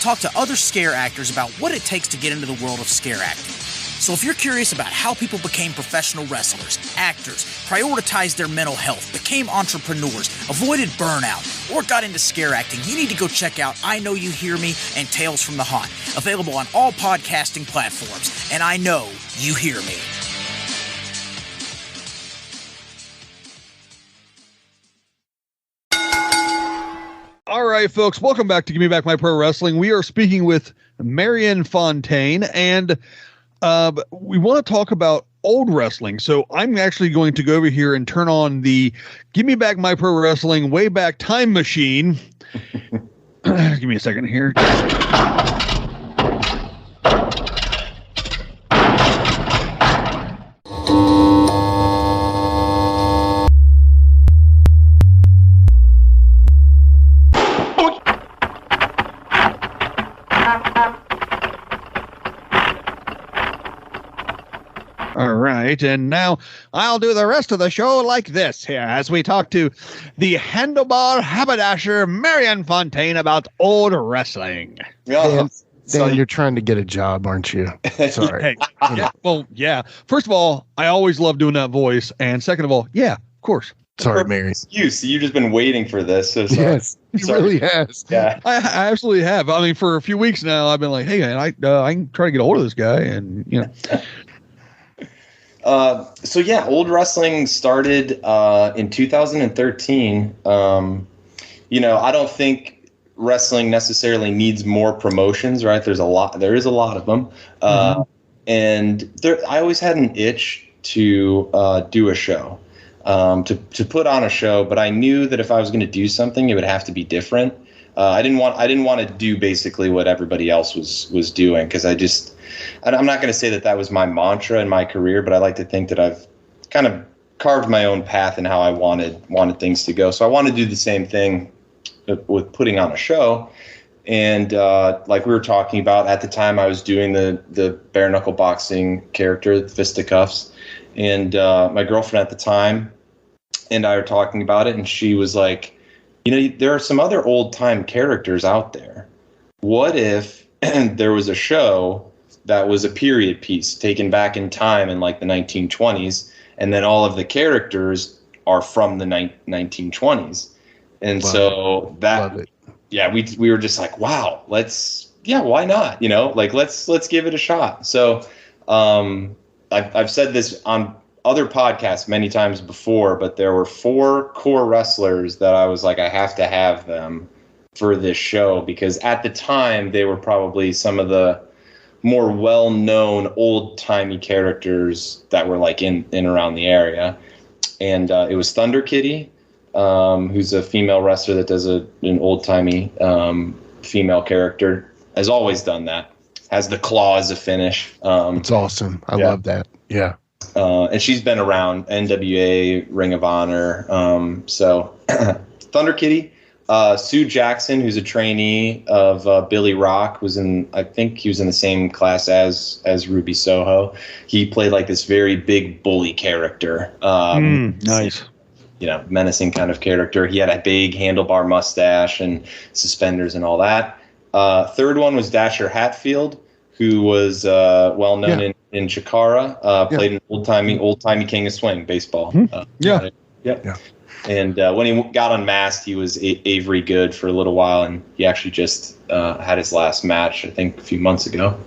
Speaker 8: Talk to other scare actors about what it takes to get into the world of scare acting. So if you're curious about how people became professional wrestlers, actors, prioritized their mental health, became entrepreneurs, avoided burnout, or got into scare acting, you need to go check out I Know You Hear Me and Tales from the Haunt, available on all podcasting platforms. And I know you hear me.
Speaker 4: All right, folks, welcome back to Give Me Back My Pro Wrestling. We are speaking with Marion Fontaine, and we want to talk about old wrestling. So I'm actually going to go over here and turn on the Give Me Back My Pro Wrestling Wayback Time Machine. Give me a second here. All right, and now I'll do the rest of the show like this here as we talk to the handlebar haberdasher Marion Fontaine about old wrestling.
Speaker 5: Dan, you're trying to get a job, aren't you? Sorry.
Speaker 4: Yeah. First of all, I always love doing that voice, and second of all, yeah, of course.
Speaker 5: Sorry, Mary.
Speaker 1: You've just been waiting for this. So sorry.
Speaker 5: Yes, he really has.
Speaker 1: Yeah,
Speaker 4: I absolutely have. I mean, for a few weeks now, I've been like, hey, man, I can try to get a hold of this guy, and you know.
Speaker 1: So yeah, old wrestling started in 2013. I don't think wrestling necessarily needs more promotions, right? There is a lot of them. And I always had an itch to do a show, to put on a show, but I knew that if I was going to do something, it would have to be different. I didn't want to do basically what everybody else was doing, because I'm not going to say that was my mantra in my career, but I like to think that I've kind of carved my own path in how I wanted things to go. So I wanted to do the same thing with putting on a show. And like we were talking about, at the time I was doing the bare knuckle boxing character, the fisticuffs. And my girlfriend at the time and I were talking about it, and she was like, there are some other old time characters out there. What if there was a show that was a period piece taken back in time in like the 1920s, and then all of the characters are from the 1920s. And we were just like, wow, why not? Let's give it a shot. So I've said this on other podcasts many times before, but there were 4 core wrestlers that I was like, I have to have them for this show, because at the time they were probably some of the more well-known old-timey characters that were like in around the area. And it was Thunder Kitty, who's a female wrestler that does an old-timey female character, has always done that, has the claw as a finish.
Speaker 5: It's awesome. I love that. Yeah.
Speaker 1: And she's been around NWA, Ring of Honor. So Thunder Kitty. Sue Jackson, who's a trainee of Billy Rock, I think he was in the same class as Ruby Soho. He played like this very big bully character.
Speaker 4: Nice.
Speaker 1: Menacing kind of character. He had a big handlebar mustache and suspenders and all that. Third one was Dasher Hatfield, who was well known in Chikara. Played an old timey King of Swing baseball.
Speaker 5: Yeah.
Speaker 1: And when he got unmasked, he was Avery Good for a little while, and he actually just had his last match, I think, a few months ago.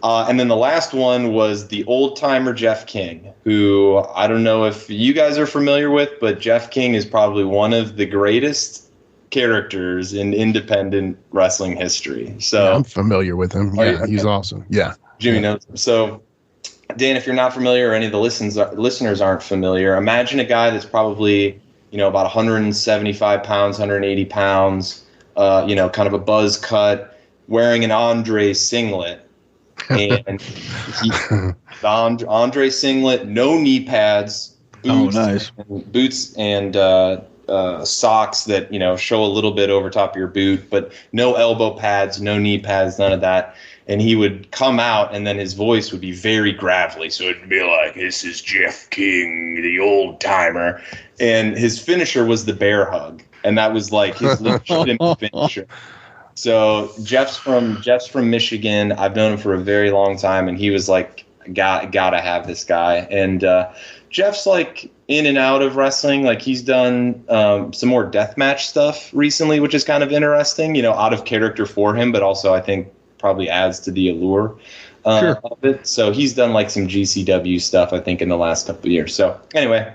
Speaker 1: And then the last one was the old-timer Jeff King, who I don't know if you guys are familiar with, but Jeff King is probably one of the greatest characters in independent wrestling history. So
Speaker 5: I'm familiar with him. Yeah, he's awesome. Yeah.
Speaker 1: Jimmy knows him. So, Dan, if you're not familiar, or any of the listeners aren't familiar, imagine a guy that's probably about 175 pounds, 180 pounds, kind of a buzz cut, wearing an Andre singlet. And the Andre singlet, no knee pads, boots and socks that, show a little bit over top of your boot, but no elbow pads, no knee pads, none of that. And he would come out, and then his voice would be very gravelly. So it'd be like, "This is Jeff King, the old timer." And his finisher was the bear hug. And that was like his legitimate finisher. So Jeff's from Michigan. I've known him for a very long time. And he was like, gotta have this guy. And Jeff's like in and out of wrestling. Like he's done some more deathmatch stuff recently, which is kind of interesting, out of character for him, but also I think probably adds to the allure of it. So he's done like some GCW stuff, I think, in the last couple of years. So anyway,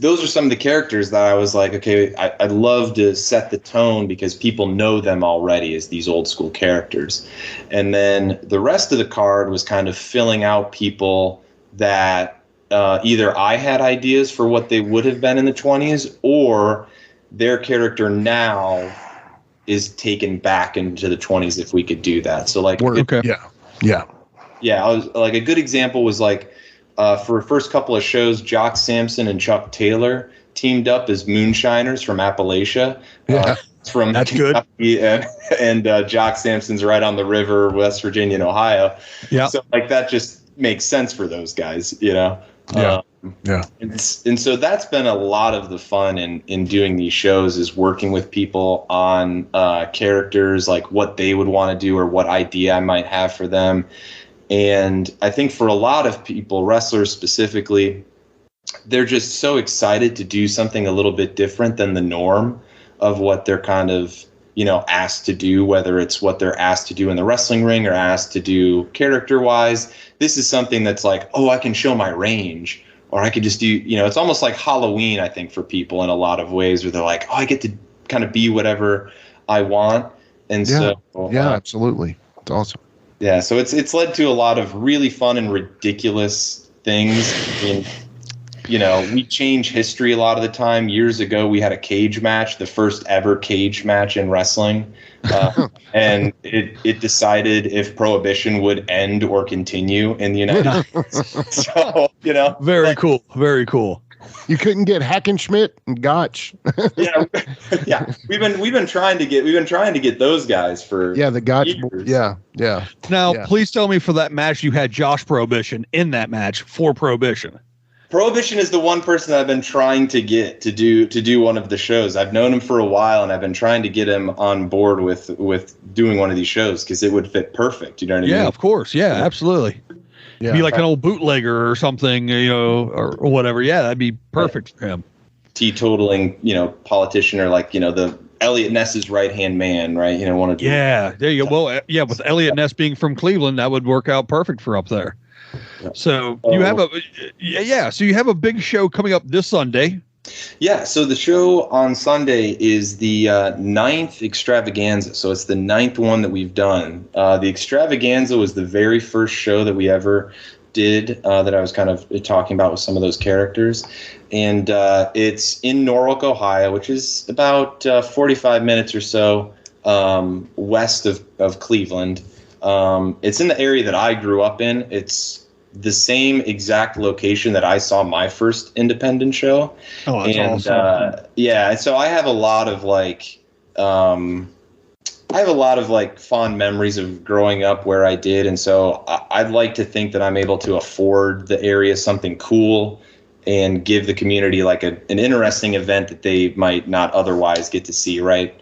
Speaker 1: those are some of the characters that I was like, okay, I'd love to set the tone because people know them already as these old school characters. And then the rest of the card was kind of filling out people that either I had ideas for what they would have been in the 20s, or their character now is taken back into the 20s if we could do that. So like, I was like, a good example was like, for the first couple of shows, Jock Sampson and Chuck Taylor teamed up as moonshiners from Appalachia. From
Speaker 4: That's
Speaker 1: Kentucky,
Speaker 4: good.
Speaker 1: And Jock Sampson's right on the river, West Virginia and Ohio. Yeah. So like that just makes sense for those guys, And so that's been a lot of the fun in doing these shows, is working with people on characters, like what they would want to do or what idea I might have for them. And I think for a lot of people, wrestlers specifically, they're just so excited to do something a little bit different than the norm of what they're kind of, asked to do, whether it's what they're asked to do in the wrestling ring or asked to do character-wise. This is something that's like, oh, I can show my range, or I could just do, it's almost like Halloween, I think, for people in a lot of ways, where they're like, oh, I get to kind of be whatever I want. And
Speaker 5: absolutely. It's awesome.
Speaker 1: Yeah, so it's led to a lot of really fun and ridiculous things. I mean, we change history a lot of the time. Years ago, we had a cage match, the first ever cage match in wrestling, and it decided if Prohibition would end or continue in the United States. So,
Speaker 4: very cool, very cool.
Speaker 5: You couldn't get Hackenschmidt and Gotch.
Speaker 1: yeah. We've been trying to get those guys for
Speaker 5: the Gotch.
Speaker 1: Years.
Speaker 5: Yeah.
Speaker 4: Now, please tell me, for that match, you had Josh Prohibition in that match for Prohibition.
Speaker 1: Prohibition is the one person that I've been trying to get to do one of the shows. I've known him for a while, and I've been trying to get him on board with doing one of these shows because it would fit perfect. You know what I mean?
Speaker 4: Yeah, of course. Yeah, absolutely. Yeah. Be like an old bootlegger or something, or whatever. Yeah, that'd be perfect for him. Teetotaling,
Speaker 1: politician, or like, the Elliot Ness's right-hand man, right? One of
Speaker 4: there you go. Well, with Elliot Ness being from Cleveland, that would work out perfect for up there. So you have a big show coming up this Sunday.
Speaker 1: Yeah, so the show on Sunday is the 9th Extravaganza. So it's the 9th one that we've done. The Extravaganza was the very first show that we ever did that I was kind of talking about with some of those characters. And it's in Norwalk, Ohio, which is about 45 minutes or so west of Cleveland. It's in the area that I grew up in. It's the same exact location that I saw my first independent show.
Speaker 4: Oh, that's awesome.
Speaker 1: And so I have a lot of fond memories of growing up where I did. And so I'd like to think that I'm able to afford the area something cool and give the community like an interesting event that they might not otherwise get to see, right?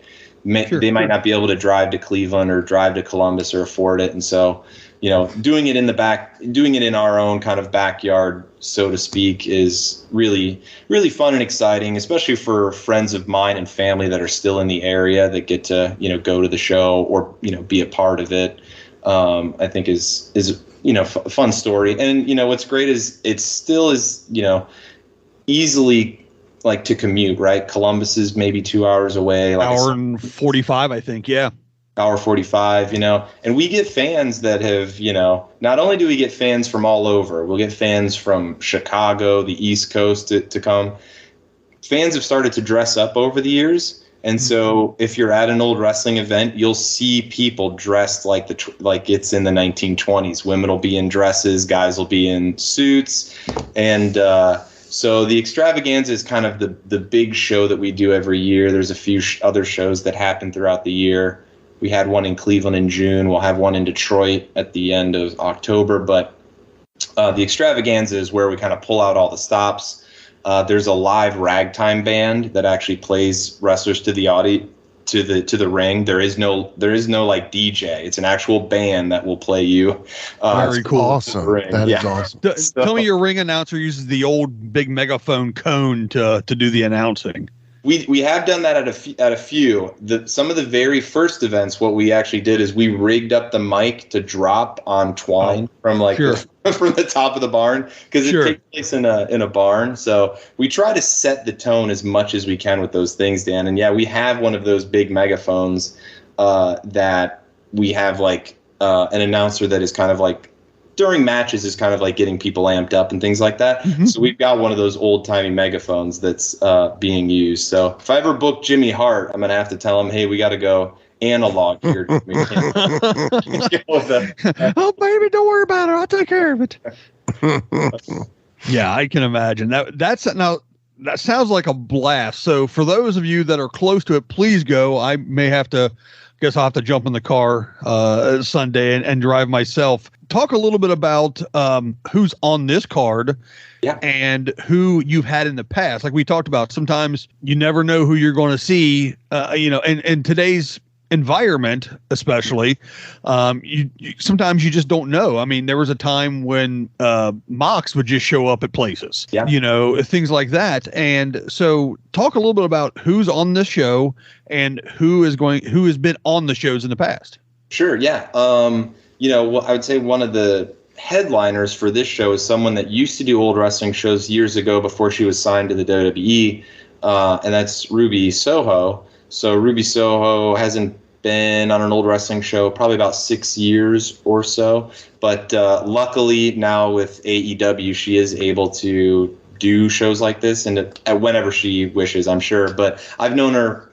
Speaker 1: They might not be able to drive to Cleveland or drive to Columbus or afford it. And so, doing it in our own kind of backyard, so to speak, is really, really fun and exciting, especially for friends of mine and family that are still in the area that get to, go to the show or, be a part of it. I think is a fun story. And, what's great is it still is, easily like to commute, right? Columbus is maybe 2 hours away. Like
Speaker 4: hour and 45, I think. Yeah.
Speaker 1: Hour 45, and we get fans that have, not only do we get fans from all over, we'll get fans from Chicago, the East Coast to come. Fans have started to dress up over the years. And so if you're at an old wrestling event, you'll see people dressed like it's in the 1920s. Women will be in dresses, guys will be in suits. And so the Extravaganza is kind of the big show that we do every year. There's a few other shows that happen throughout the year. We had one in Cleveland in June. We'll have one in Detroit at the end of October. But the Extravaganza is where we kind of pull out all the stops. There's a live ragtime band that actually plays wrestlers to the to the ring. There is no like DJ. It's an actual band that will play you.
Speaker 4: Very cool.
Speaker 5: Awesome. That is awesome.
Speaker 4: Tell me your ring announcer uses the old big megaphone cone to do the announcing.
Speaker 1: We have done that at a few. Some of the very first events, what we actually did is we rigged up the mic to drop on twine from from the top of the barn, because it takes place in a barn. So we try to set the tone as much as we can with those things, Dan. And yeah, we have one of those big megaphones that we have like an announcer that is kind of like during matches is kind of like getting people amped up and things like that. Mm-hmm. So we've got one of those old timey megaphones that's being used. So if I ever book Jimmy Hart, I'm going to have to tell him, hey, we got to go analog here. Oh,
Speaker 4: baby, don't worry about it. I'll take care of it. Yeah, I can imagine that sounds like a blast. So for those of you that are close to it, please go. I may have to, guess I'll have to jump in the car Sunday and drive myself. Talk a little bit about who's on this card and who you've had in the past. Like we talked about, sometimes you never know who you're going to see, in today's environment, especially, sometimes you just don't know. I mean, there was a time when Mox would just show up at places, things like that. And so talk a little bit about who's on this show and who has been on the shows in the past. Sure. Yeah. I would say one of the headliners for this show is someone that used to do old wrestling shows years ago before she was signed to the WWE. And that's Ruby Soho. So Ruby Soho hasn't been on an old wrestling show probably about 6 years or so. But luckily now with AEW, she is able to do shows like this and whenever she wishes, I'm sure. But I've known her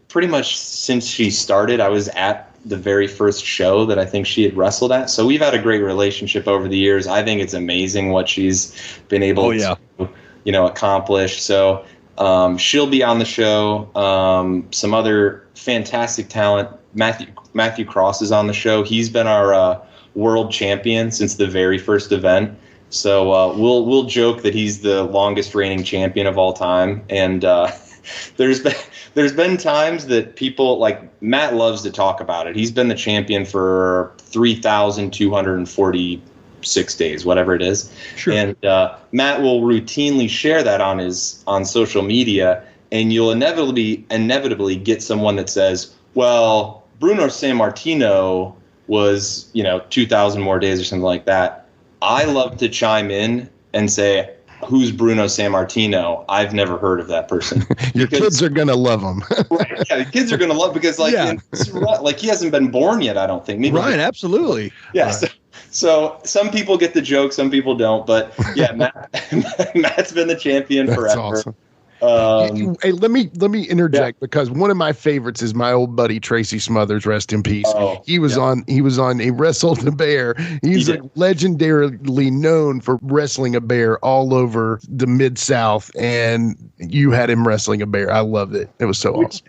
Speaker 4: pretty much since she started. I was at the very first show that I think she had wrestled at. So we've had a great relationship over the years. I think it's amazing what she's been able to, accomplish. So she'll be on the show. Some other fantastic talent. Matthew Cross is on the show. He's been our world champion since the very first event. So we'll joke that he's the longest reigning champion of all time. And there's been times that people like Matt loves to talk about it. He's been the champion for 3,246 days, whatever it is. Sure. And Matt will routinely share that on social media, and you'll inevitably get someone that says, well, Bruno Sammartino was, 2,000 more days or something like that. I love to chime in and say, who's Bruno Sammartino? I've never heard of that person.
Speaker 5: Your kids are going to love him.
Speaker 1: Right, yeah, the kids are going to love because he hasn't been born yet, I don't think. Maybe
Speaker 4: absolutely.
Speaker 1: Yeah, right. So some people get the joke, some people don't. But yeah, Matt's been the champion forever. Awesome.
Speaker 5: Hey, let me interject because one of my favorites is my old buddy Tracy Smothers, rest in peace. He was on He wrestled a bear. He's legendarily known for wrestling a bear all over the Mid-South, and you had him wrestling a bear. I loved it. It was so awesome.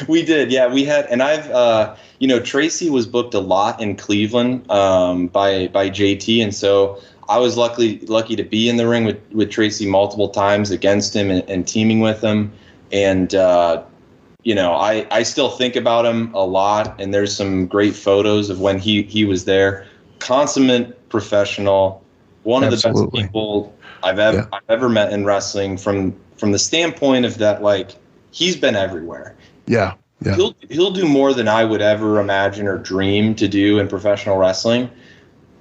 Speaker 1: We did, yeah. We had, and I've Tracy was booked a lot in Cleveland by JT, and so I was lucky to be in the ring with Tracy multiple times against him and teaming with him. And, I still think about him a lot. And there's some great photos of when he was there. Consummate professional, one of the best people I've ever met in wrestling from the standpoint of that, like, he's been everywhere.
Speaker 5: Yeah. Yeah.
Speaker 1: He'll do more than I would ever imagine or dream to do in professional wrestling.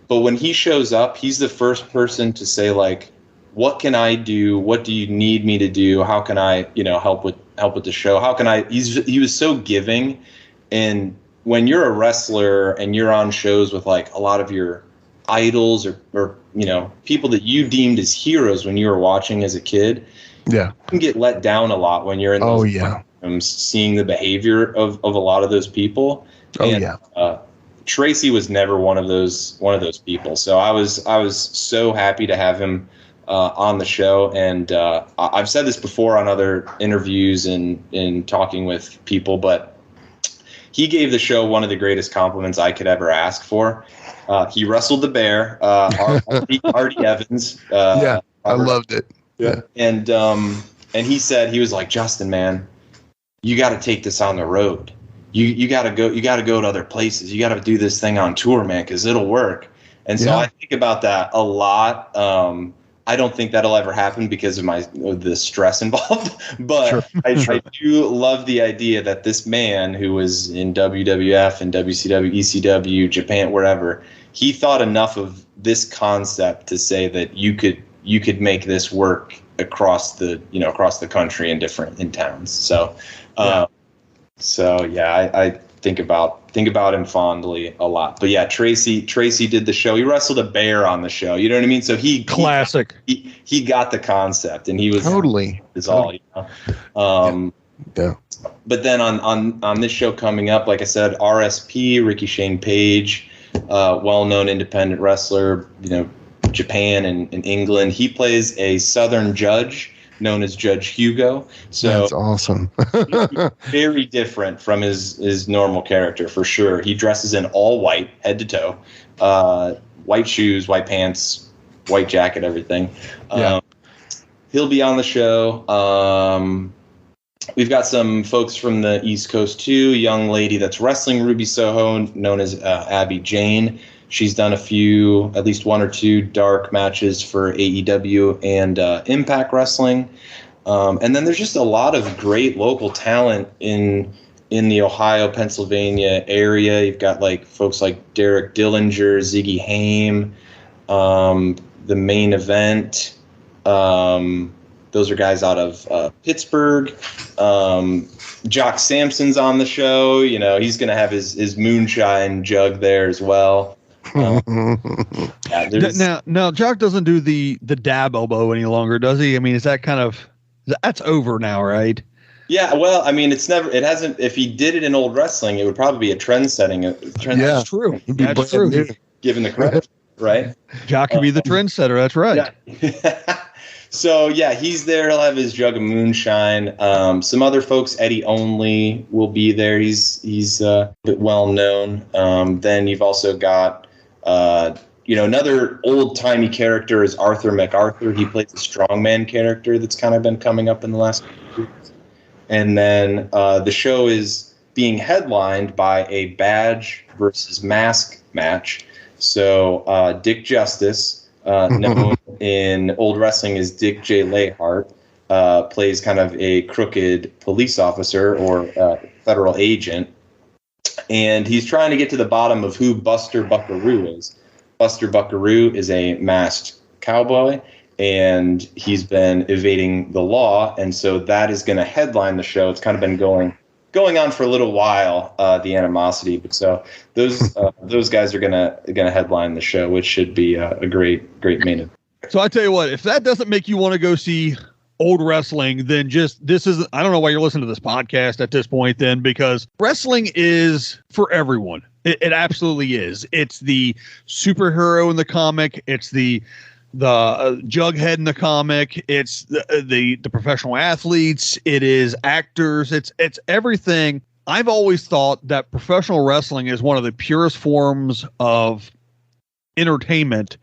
Speaker 1: But when he shows up, he's the first person to say, like, what can I do? What do you need me to do? How can I, help with the show? How can I? He was so giving. And when you're a wrestler and you're on shows with like a lot of your idols or people that you deemed as heroes when you were watching as a kid, you can get let down a lot when you're in those rooms, seeing the behavior of a lot of those people. Tracy was never one of those people. So I was so happy to have him on the show. And I've said this before on other interviews and in talking with people, but he gave the show one of the greatest compliments I could ever ask for. He wrestled the bear, Artie Evans.
Speaker 5: I loved it.
Speaker 1: Yeah. And he said, he was like, Justin, man, you got to take this on the road. you got to go to other places. You got to do this thing on tour, man, because it'll work. And so I think about that a lot. I don't think that'll ever happen because of the stress involved. But I do love the idea that this man who was in WWF and WCW, ECW, Japan, wherever, he thought enough of this concept to say that you could make this work across the country in towns. So. I think about him fondly a lot. But yeah, Tracy did the show. He wrestled a bear on the show. You know what I mean? So he got the concept, and he was
Speaker 5: totally.
Speaker 1: All. You know?
Speaker 5: Yeah.
Speaker 1: But then on this show coming up, like I said, RSP, Ricky Shane Page, well-known independent wrestler, you know, Japan and England. He plays a Southern judge known as Judge Hugo. So
Speaker 5: that's awesome.
Speaker 1: Very different from his normal character, for sure. He dresses in all white, head to toe, white shoes, white pants, white jacket, everything. He'll be on the show. We've got some folks from the East Coast too. A young lady that's wrestling Ruby Soho, known as Abby Jane. She's done at least one or two dark matches for AEW and Impact Wrestling. And then there's just a lot of great local talent in the Ohio, Pennsylvania area. You've got like folks like Derek Dillinger, Ziggy Haim, the Main Event. Those are guys out of Pittsburgh. Jock Sampson's on the show. You know, he's going to have his moonshine jug there as well.
Speaker 4: Now Jock doesn't do the dab elbow any longer, does he? I mean, is that that's over now, right?
Speaker 1: Yeah, well, I mean, it hasn't. If he did it in old wrestling, it would probably be a trend-setting.
Speaker 4: That's true. That's true.
Speaker 1: Given the credit, right?
Speaker 4: Jock could be the trendsetter. That's right.
Speaker 1: Yeah. So yeah, he's there. He'll have his jug of moonshine. Some other folks, Eddie Only will be there. He's a bit well known. Then you've also got. Another old-timey character is Arthur MacArthur. He plays a strongman character that's kind of been coming up in the last few years. And then the show is being headlined by a badge versus mask match. So Dick Justice, known in old wrestling as Dick J. Layhart, plays kind of a crooked police officer or federal agent. And he's trying to get to the bottom of who Buster Buckaroo is. Buster Buckaroo is a masked cowboy, and he's been evading the law, and so that is going to headline the show. It's kind of been going on for a little while, the animosity. But so those guys are going to headline the show, which should be a great main event.
Speaker 4: So I tell you what, if that doesn't make you want to go see old wrestling, then I don't know why you're listening to this podcast at this point then, because wrestling is for everyone. It absolutely is. It's the superhero in the comic. It's the jughead in the comic. It's the professional athletes. It is actors. It's everything. I've always thought that professional wrestling is one of the purest forms of entertainment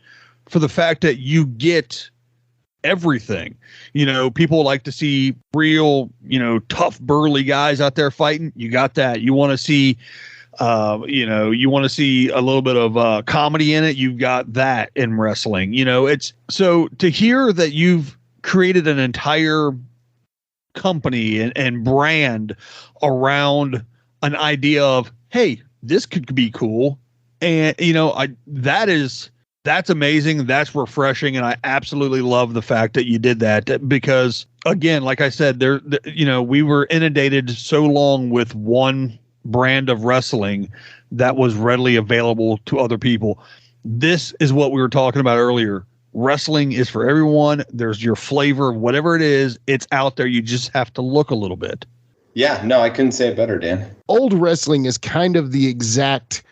Speaker 4: for the fact that you get everything. You know, people like to see real, tough, burly guys out there fighting. You got that. You want to see, you want to see a little bit of comedy in it. You've got that in wrestling. It's so to hear that you've created an entire company and brand around an idea of, hey, this could be cool. And, that's amazing. That's refreshing. And I absolutely love the fact that you did that because, again, like I said, we were inundated so long with one brand of wrestling that was readily available to other people. This is what we were talking about earlier. Wrestling is for everyone. There's your flavor, whatever it is, it's out there. You just have to look a little bit.
Speaker 1: Yeah, no, I couldn't say it better, Dan.
Speaker 5: Old wrestling is kind of the exact,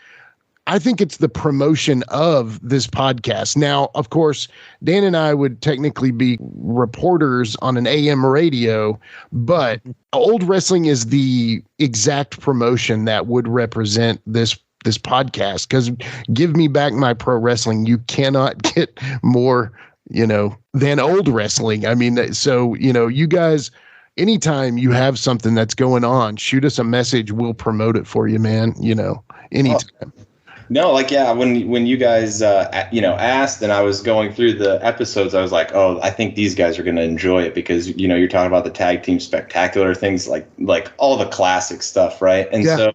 Speaker 5: I think it's the promotion of this podcast. Now, of course, Dan and I would technically be reporters on an AM radio, but old wrestling is the exact promotion that would represent this podcast. Because give me back my pro wrestling. You cannot get more, than old wrestling. I mean, so, you guys anytime you have something that's going on, shoot us a message. We'll promote it for you, man. Anytime.
Speaker 1: No, when you guys, asked and I was going through the episodes, I was like, oh, I think these guys are going to enjoy it because, you're talking about the tag team spectacular things, like all the classic stuff. Right. And so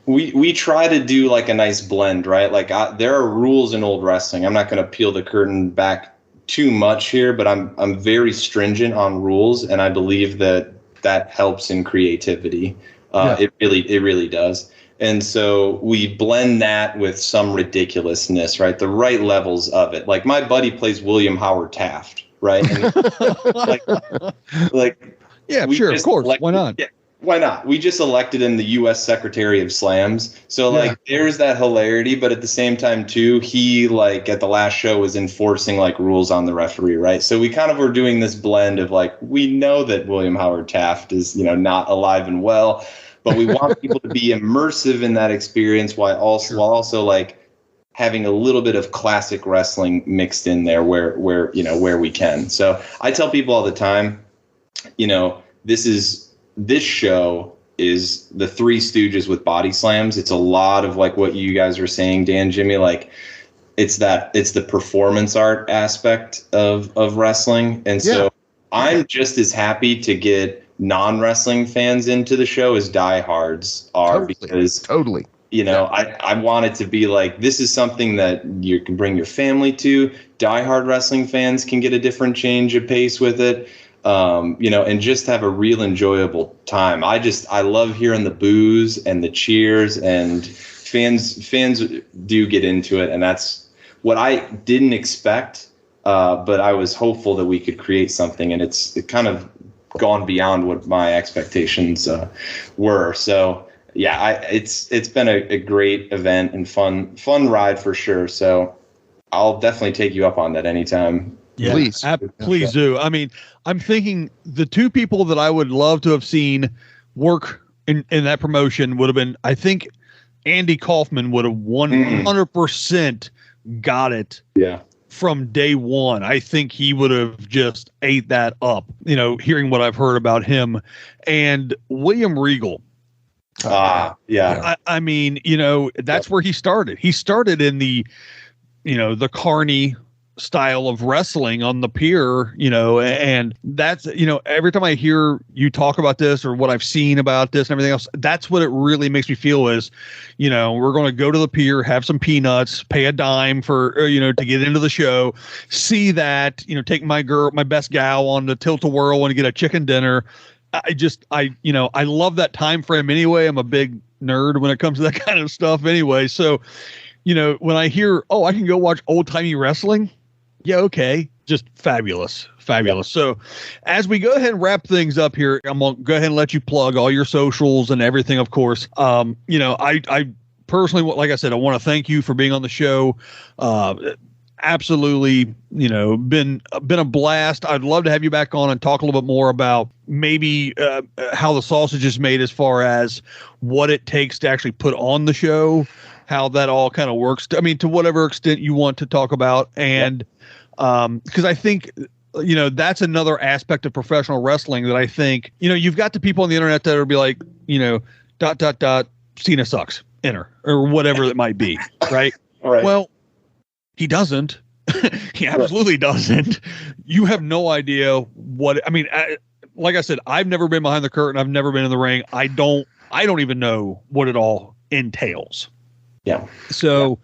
Speaker 1: we try to do like a nice blend, right? There are rules in old wrestling. I'm not going to peel the curtain back too much here, but I'm very stringent on rules. And I believe that helps in creativity. It really does. And so we blend that with some ridiculousness, right? The right levels of it. Like my buddy plays William Howard Taft, right? And
Speaker 4: yeah, sure, of course. Why not?
Speaker 1: Yeah, why not? We just elected him the U.S. Secretary of Slams. So there's that hilarity, but at the same time too, he at the last show was enforcing rules on the referee, right? So we kind of were doing this blend of we know that William Howard Taft is, not alive and well. But we want people to be immersive in that experience while also having a little bit of classic wrestling mixed in there where we can. So I tell people all the time, this show is the Three Stooges with body slams. It's a lot of what you guys are saying, Dan, Jimmy, it's the performance art aspect of wrestling. And so I'm just as happy to get non-wrestling fans into the show as diehards are, because I want it to be this is something that you can bring your family to. Diehard wrestling fans can get a different change of pace with it, and just have a real enjoyable time. I love hearing the boos and the cheers, and fans do get into it, and that's what I didn't expect, but I was hopeful that we could create something, and it kind of gone beyond what my expectations were. So it's been a great event and fun ride for sure. So I'll definitely take you up on that anytime.
Speaker 4: Yeah, please do. I mean, I'm thinking the two people that I would love to have seen work in that promotion would have been, I think Andy Kaufman would have 100% got it. Yeah. From day one. I think he would have just ate that up, hearing what I've heard about him. And William Regal. I mean, that's where he started. He started in the, the carny style of wrestling on the pier, and that's, every time I hear you talk about this or what I've seen about this and everything else, that's what it really makes me feel is, we're going to go to the pier, have some peanuts, pay a dime for, to get into the show, see that, take my best gal on the tilt-a-whirl and get a chicken dinner. I love that time frame anyway. I'm a big nerd when it comes to that kind of stuff anyway. So, when I hear, I can go watch old timey wrestling. Yeah. Okay. Just fabulous. So as we go ahead and wrap things up here, I'm going to go ahead and let you plug all your socials and everything. Of course, I personally, like I said, I want to thank you for being on the show. Absolutely. Been a blast. I'd love to have you back on and talk a little bit more about maybe how the sausage is made as far as what it takes to actually put on the show, how that all kind of works. To whatever extent you want to talk about. And, because I think, that's another aspect of professional wrestling that I think, you've got the people on the internet that will be like, Cena sucks, enter, or whatever it might be. Right. All right. Well, he doesn't. He absolutely doesn't. You have no idea what, like I said, I've never been behind the curtain. I've never been in the ring. I don't even know what it all entails. Yeah. So,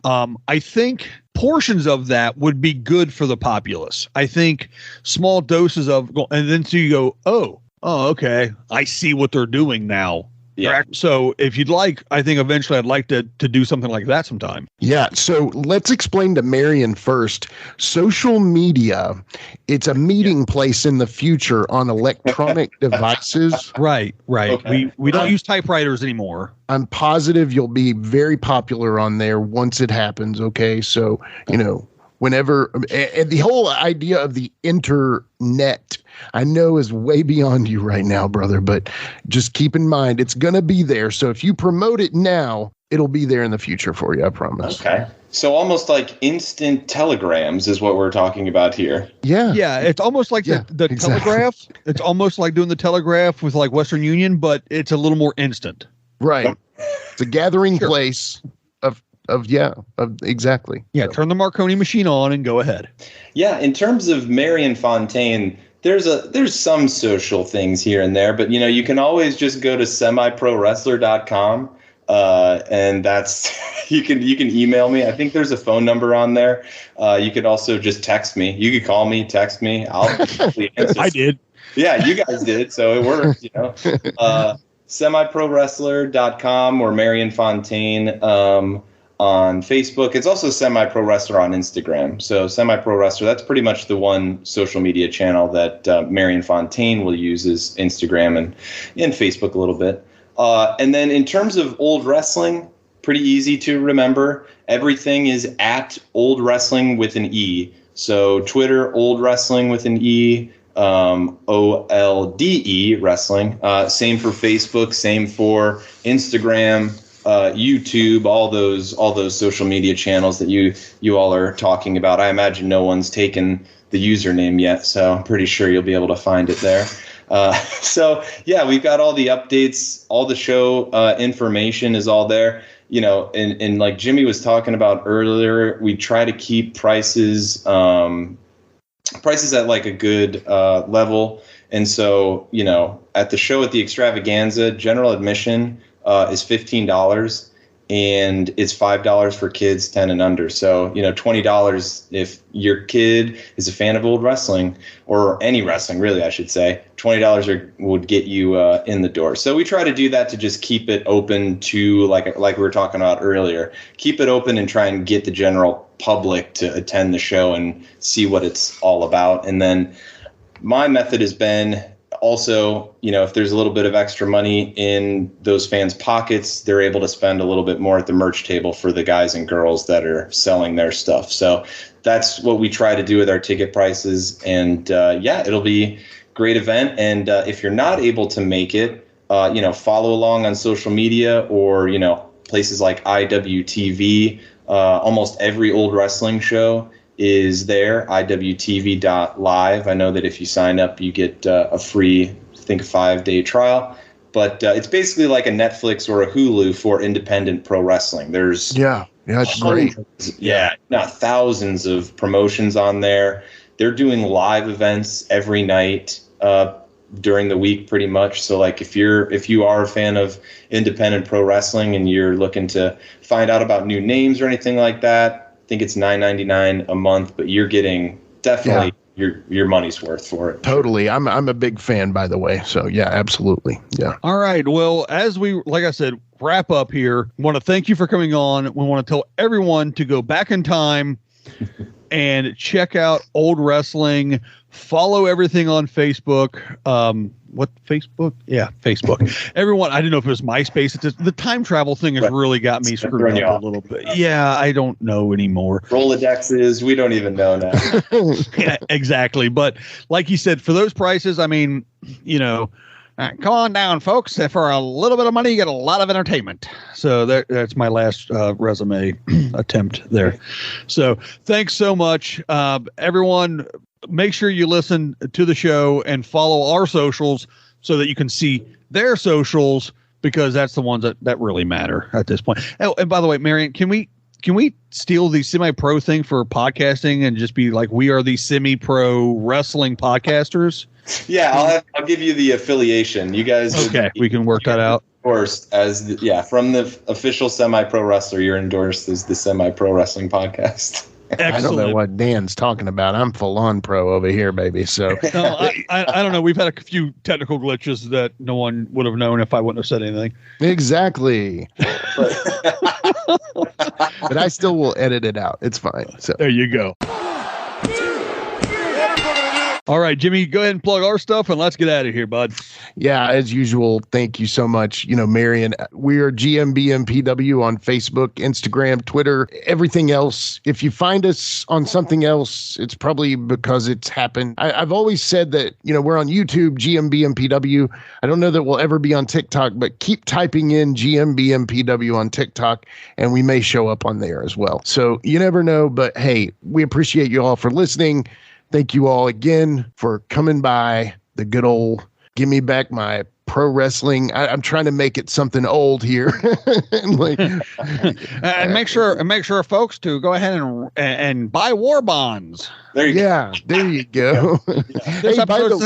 Speaker 4: I think portions of that would be good for the populace. I think small doses of, and then so you go, oh, okay, I see what they're doing now. Yeah. So if you'd like, I think eventually I'd like to do something like that sometime.
Speaker 5: Yeah. So let's explain to Marion first. Social media, it's a meeting place in the future on electronic devices.
Speaker 4: Right. Okay. We don't use typewriters anymore.
Speaker 5: I'm positive you'll be very popular on there once it happens. Okay. So, whenever, and the whole idea of the internet, I know is way beyond you right now, brother, but just keep in mind, it's going to be there. So if you promote it now, it'll be there in the future for you. I promise.
Speaker 1: Okay. So almost like instant telegrams is what we're talking about here.
Speaker 5: Yeah.
Speaker 4: Yeah, it's almost like the
Speaker 5: exactly.
Speaker 4: telegraph. It's almost like doing the telegraph with like Western Union, but it's a little more instant.
Speaker 5: Right. It's a gathering place of exactly.
Speaker 4: Yeah, turn the Marconi machine on and go ahead.
Speaker 1: Yeah, in terms of Marion Fontaine, there's some social things here and there, but you can always just go to semiprowrestler.com. And that's you can email me. I think there's a phone number on there. You could also just text me. You could call me, text me. I'll answer.
Speaker 4: I did.
Speaker 1: Yeah, you guys did, so it worked. Semiprowrestler.com or Marion Fontaine on Facebook. It's also Semi-Pro Wrestler on Instagram. So Semi-Pro Wrestler, that's pretty much the one social media channel that Marion Fontaine will use is Instagram and Facebook a little bit. And then in terms of Olde Wrestling, pretty easy to remember. Everything is at Olde Wrestling with an E. So Twitter, Olde Wrestling with an E, OLDE Wrestling. Same for Facebook, same for Instagram, YouTube, all those social media channels that you all are talking about. I imagine no one's taken the username yet, so I'm pretty sure you'll be able to find it there. So yeah, we've got all the updates, all the show information is all there. And like Jimmy was talking about earlier, we try to keep prices at like a good level. And so, at the show at the Extravaganza, general admission is $15. And it's $5 for kids 10 and under. So, $20 if your kid is a fan of Olde Wrestling or any wrestling, really, I should say. $20 would get you in the door. So we try to do that to just keep it open to, like we were talking about earlier, keep it open and try and get the general public to attend the show and see what it's all about. And then my method has been also, if there's a little bit of extra money in those fans' pockets, they're able to spend a little bit more at the merch table for the guys and girls that are selling their stuff. So that's what we try to do with our ticket prices. And it'll be a great event. And if you're not able to make it, follow along on social media or, places like IWTV. Almost every Olde Wrestling show is there, iwtv.live. I know that if you sign up, you get a free, I think, 5-day trial. But it's basically like a Netflix or a Hulu for independent pro wrestling. There's
Speaker 5: it's great.
Speaker 1: Thousands of promotions on there. They're doing live events every night during the week, pretty much. So, like, if you are a fan of independent pro wrestling and you're looking to find out about new names or anything like that, I think it's $9.99 a month, but you're getting definitely your money's worth for it.
Speaker 5: Totally. I'm a big fan, by the way. So yeah, absolutely. Yeah.
Speaker 4: All right. Well, as we, like I said, wrap up here, I want to thank you for coming on. We want to tell everyone to go back in time and check out Olde Wrestling. Follow everything on Facebook. What Facebook? Yeah, Facebook. Everyone, I didn't know if it was MySpace. It's just, the time travel thing has really got me screwed up a little bit. Yeah, I don't know anymore.
Speaker 1: Rolodexes, we don't even know now.
Speaker 4: Yeah, exactly. But like you said, for those prices, I mean, come on down, folks. For a little bit of money, you get a lot of entertainment. So that's my last resume attempt there. So thanks so much, everyone. Make sure you listen to the show and follow our socials so that you can see their socials, because that's the ones that really matter at this point. Oh, and by the way, Marion, can we steal the semi-pro thing for podcasting and just be like, we are the semi-pro wrestling podcasters?
Speaker 1: Yeah, I'll give you the affiliation. You guys.
Speaker 4: Okay, we can work that out.
Speaker 1: Endorsed as from the official Semi-Pro Wrestler, you're endorsed as the Semi-Pro Wrestling Podcast.
Speaker 4: Excellent.
Speaker 5: I don't know what Dan's talking about. I'm full on pro over here, baby. So
Speaker 4: no, I don't know. We've had a few technical glitches that no one would have known if I wouldn't have said anything.
Speaker 5: Exactly. But I still will edit it out. It's fine. So
Speaker 4: there you go. All right, Jimmy, go ahead and plug our stuff and let's get out of here, bud.
Speaker 5: Yeah, as usual, thank you so much. Marion, we are GMBMPW on Facebook, Instagram, Twitter, everything else. If you find us on something else, it's probably because it's happened. I've always said that, we're on YouTube, GMBMPW. I don't know that we'll ever be on TikTok, but keep typing in GMBMPW on TikTok and we may show up on there as well. So you never know, but hey, we appreciate you all for listening. Thank you all again for coming by the good old Give Me Back My Pro Wrestling. I'm trying to make it something old here. and
Speaker 4: make sure folks to go ahead and buy war bonds.
Speaker 5: There you go.
Speaker 4: This episode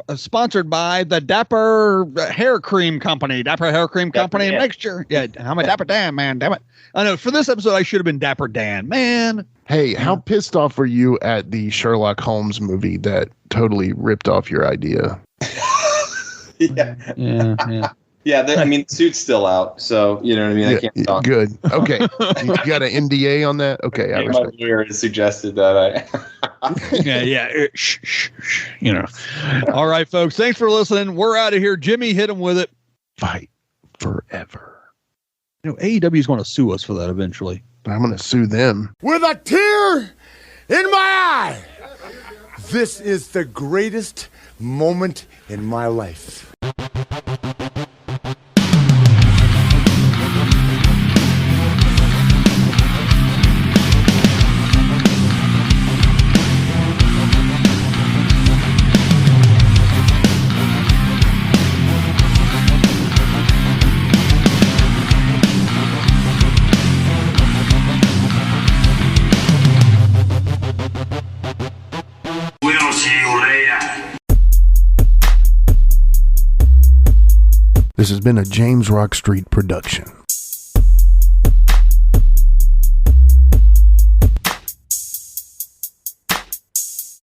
Speaker 4: is sponsored by the Dapper Hair Cream Company. Dapper Hair Cream Company.
Speaker 1: Dan.
Speaker 4: Make sure. Yeah, I'm a Dapper Dan, man. Damn it. I know. For this episode, I should have been Dapper Dan, man.
Speaker 5: Hey, how pissed off were you at the Sherlock Holmes movie that totally ripped off your idea?
Speaker 1: Yeah. The suit's still out, so you know what I mean. I can't talk.
Speaker 5: Good. Okay. You got an NDA on that? Okay. I
Speaker 1: my lawyer has suggested that I.
Speaker 4: Shh. All right, folks. Thanks for listening. We're out of here. Jimmy, hit him with it.
Speaker 5: Fight forever.
Speaker 4: AEW is going to sue us for that eventually.
Speaker 5: But I'm going to sue them.
Speaker 9: With a tear in my eye. This is the greatest moment in my life.
Speaker 10: We'll see you later.
Speaker 3: This has been a James Rock Street production.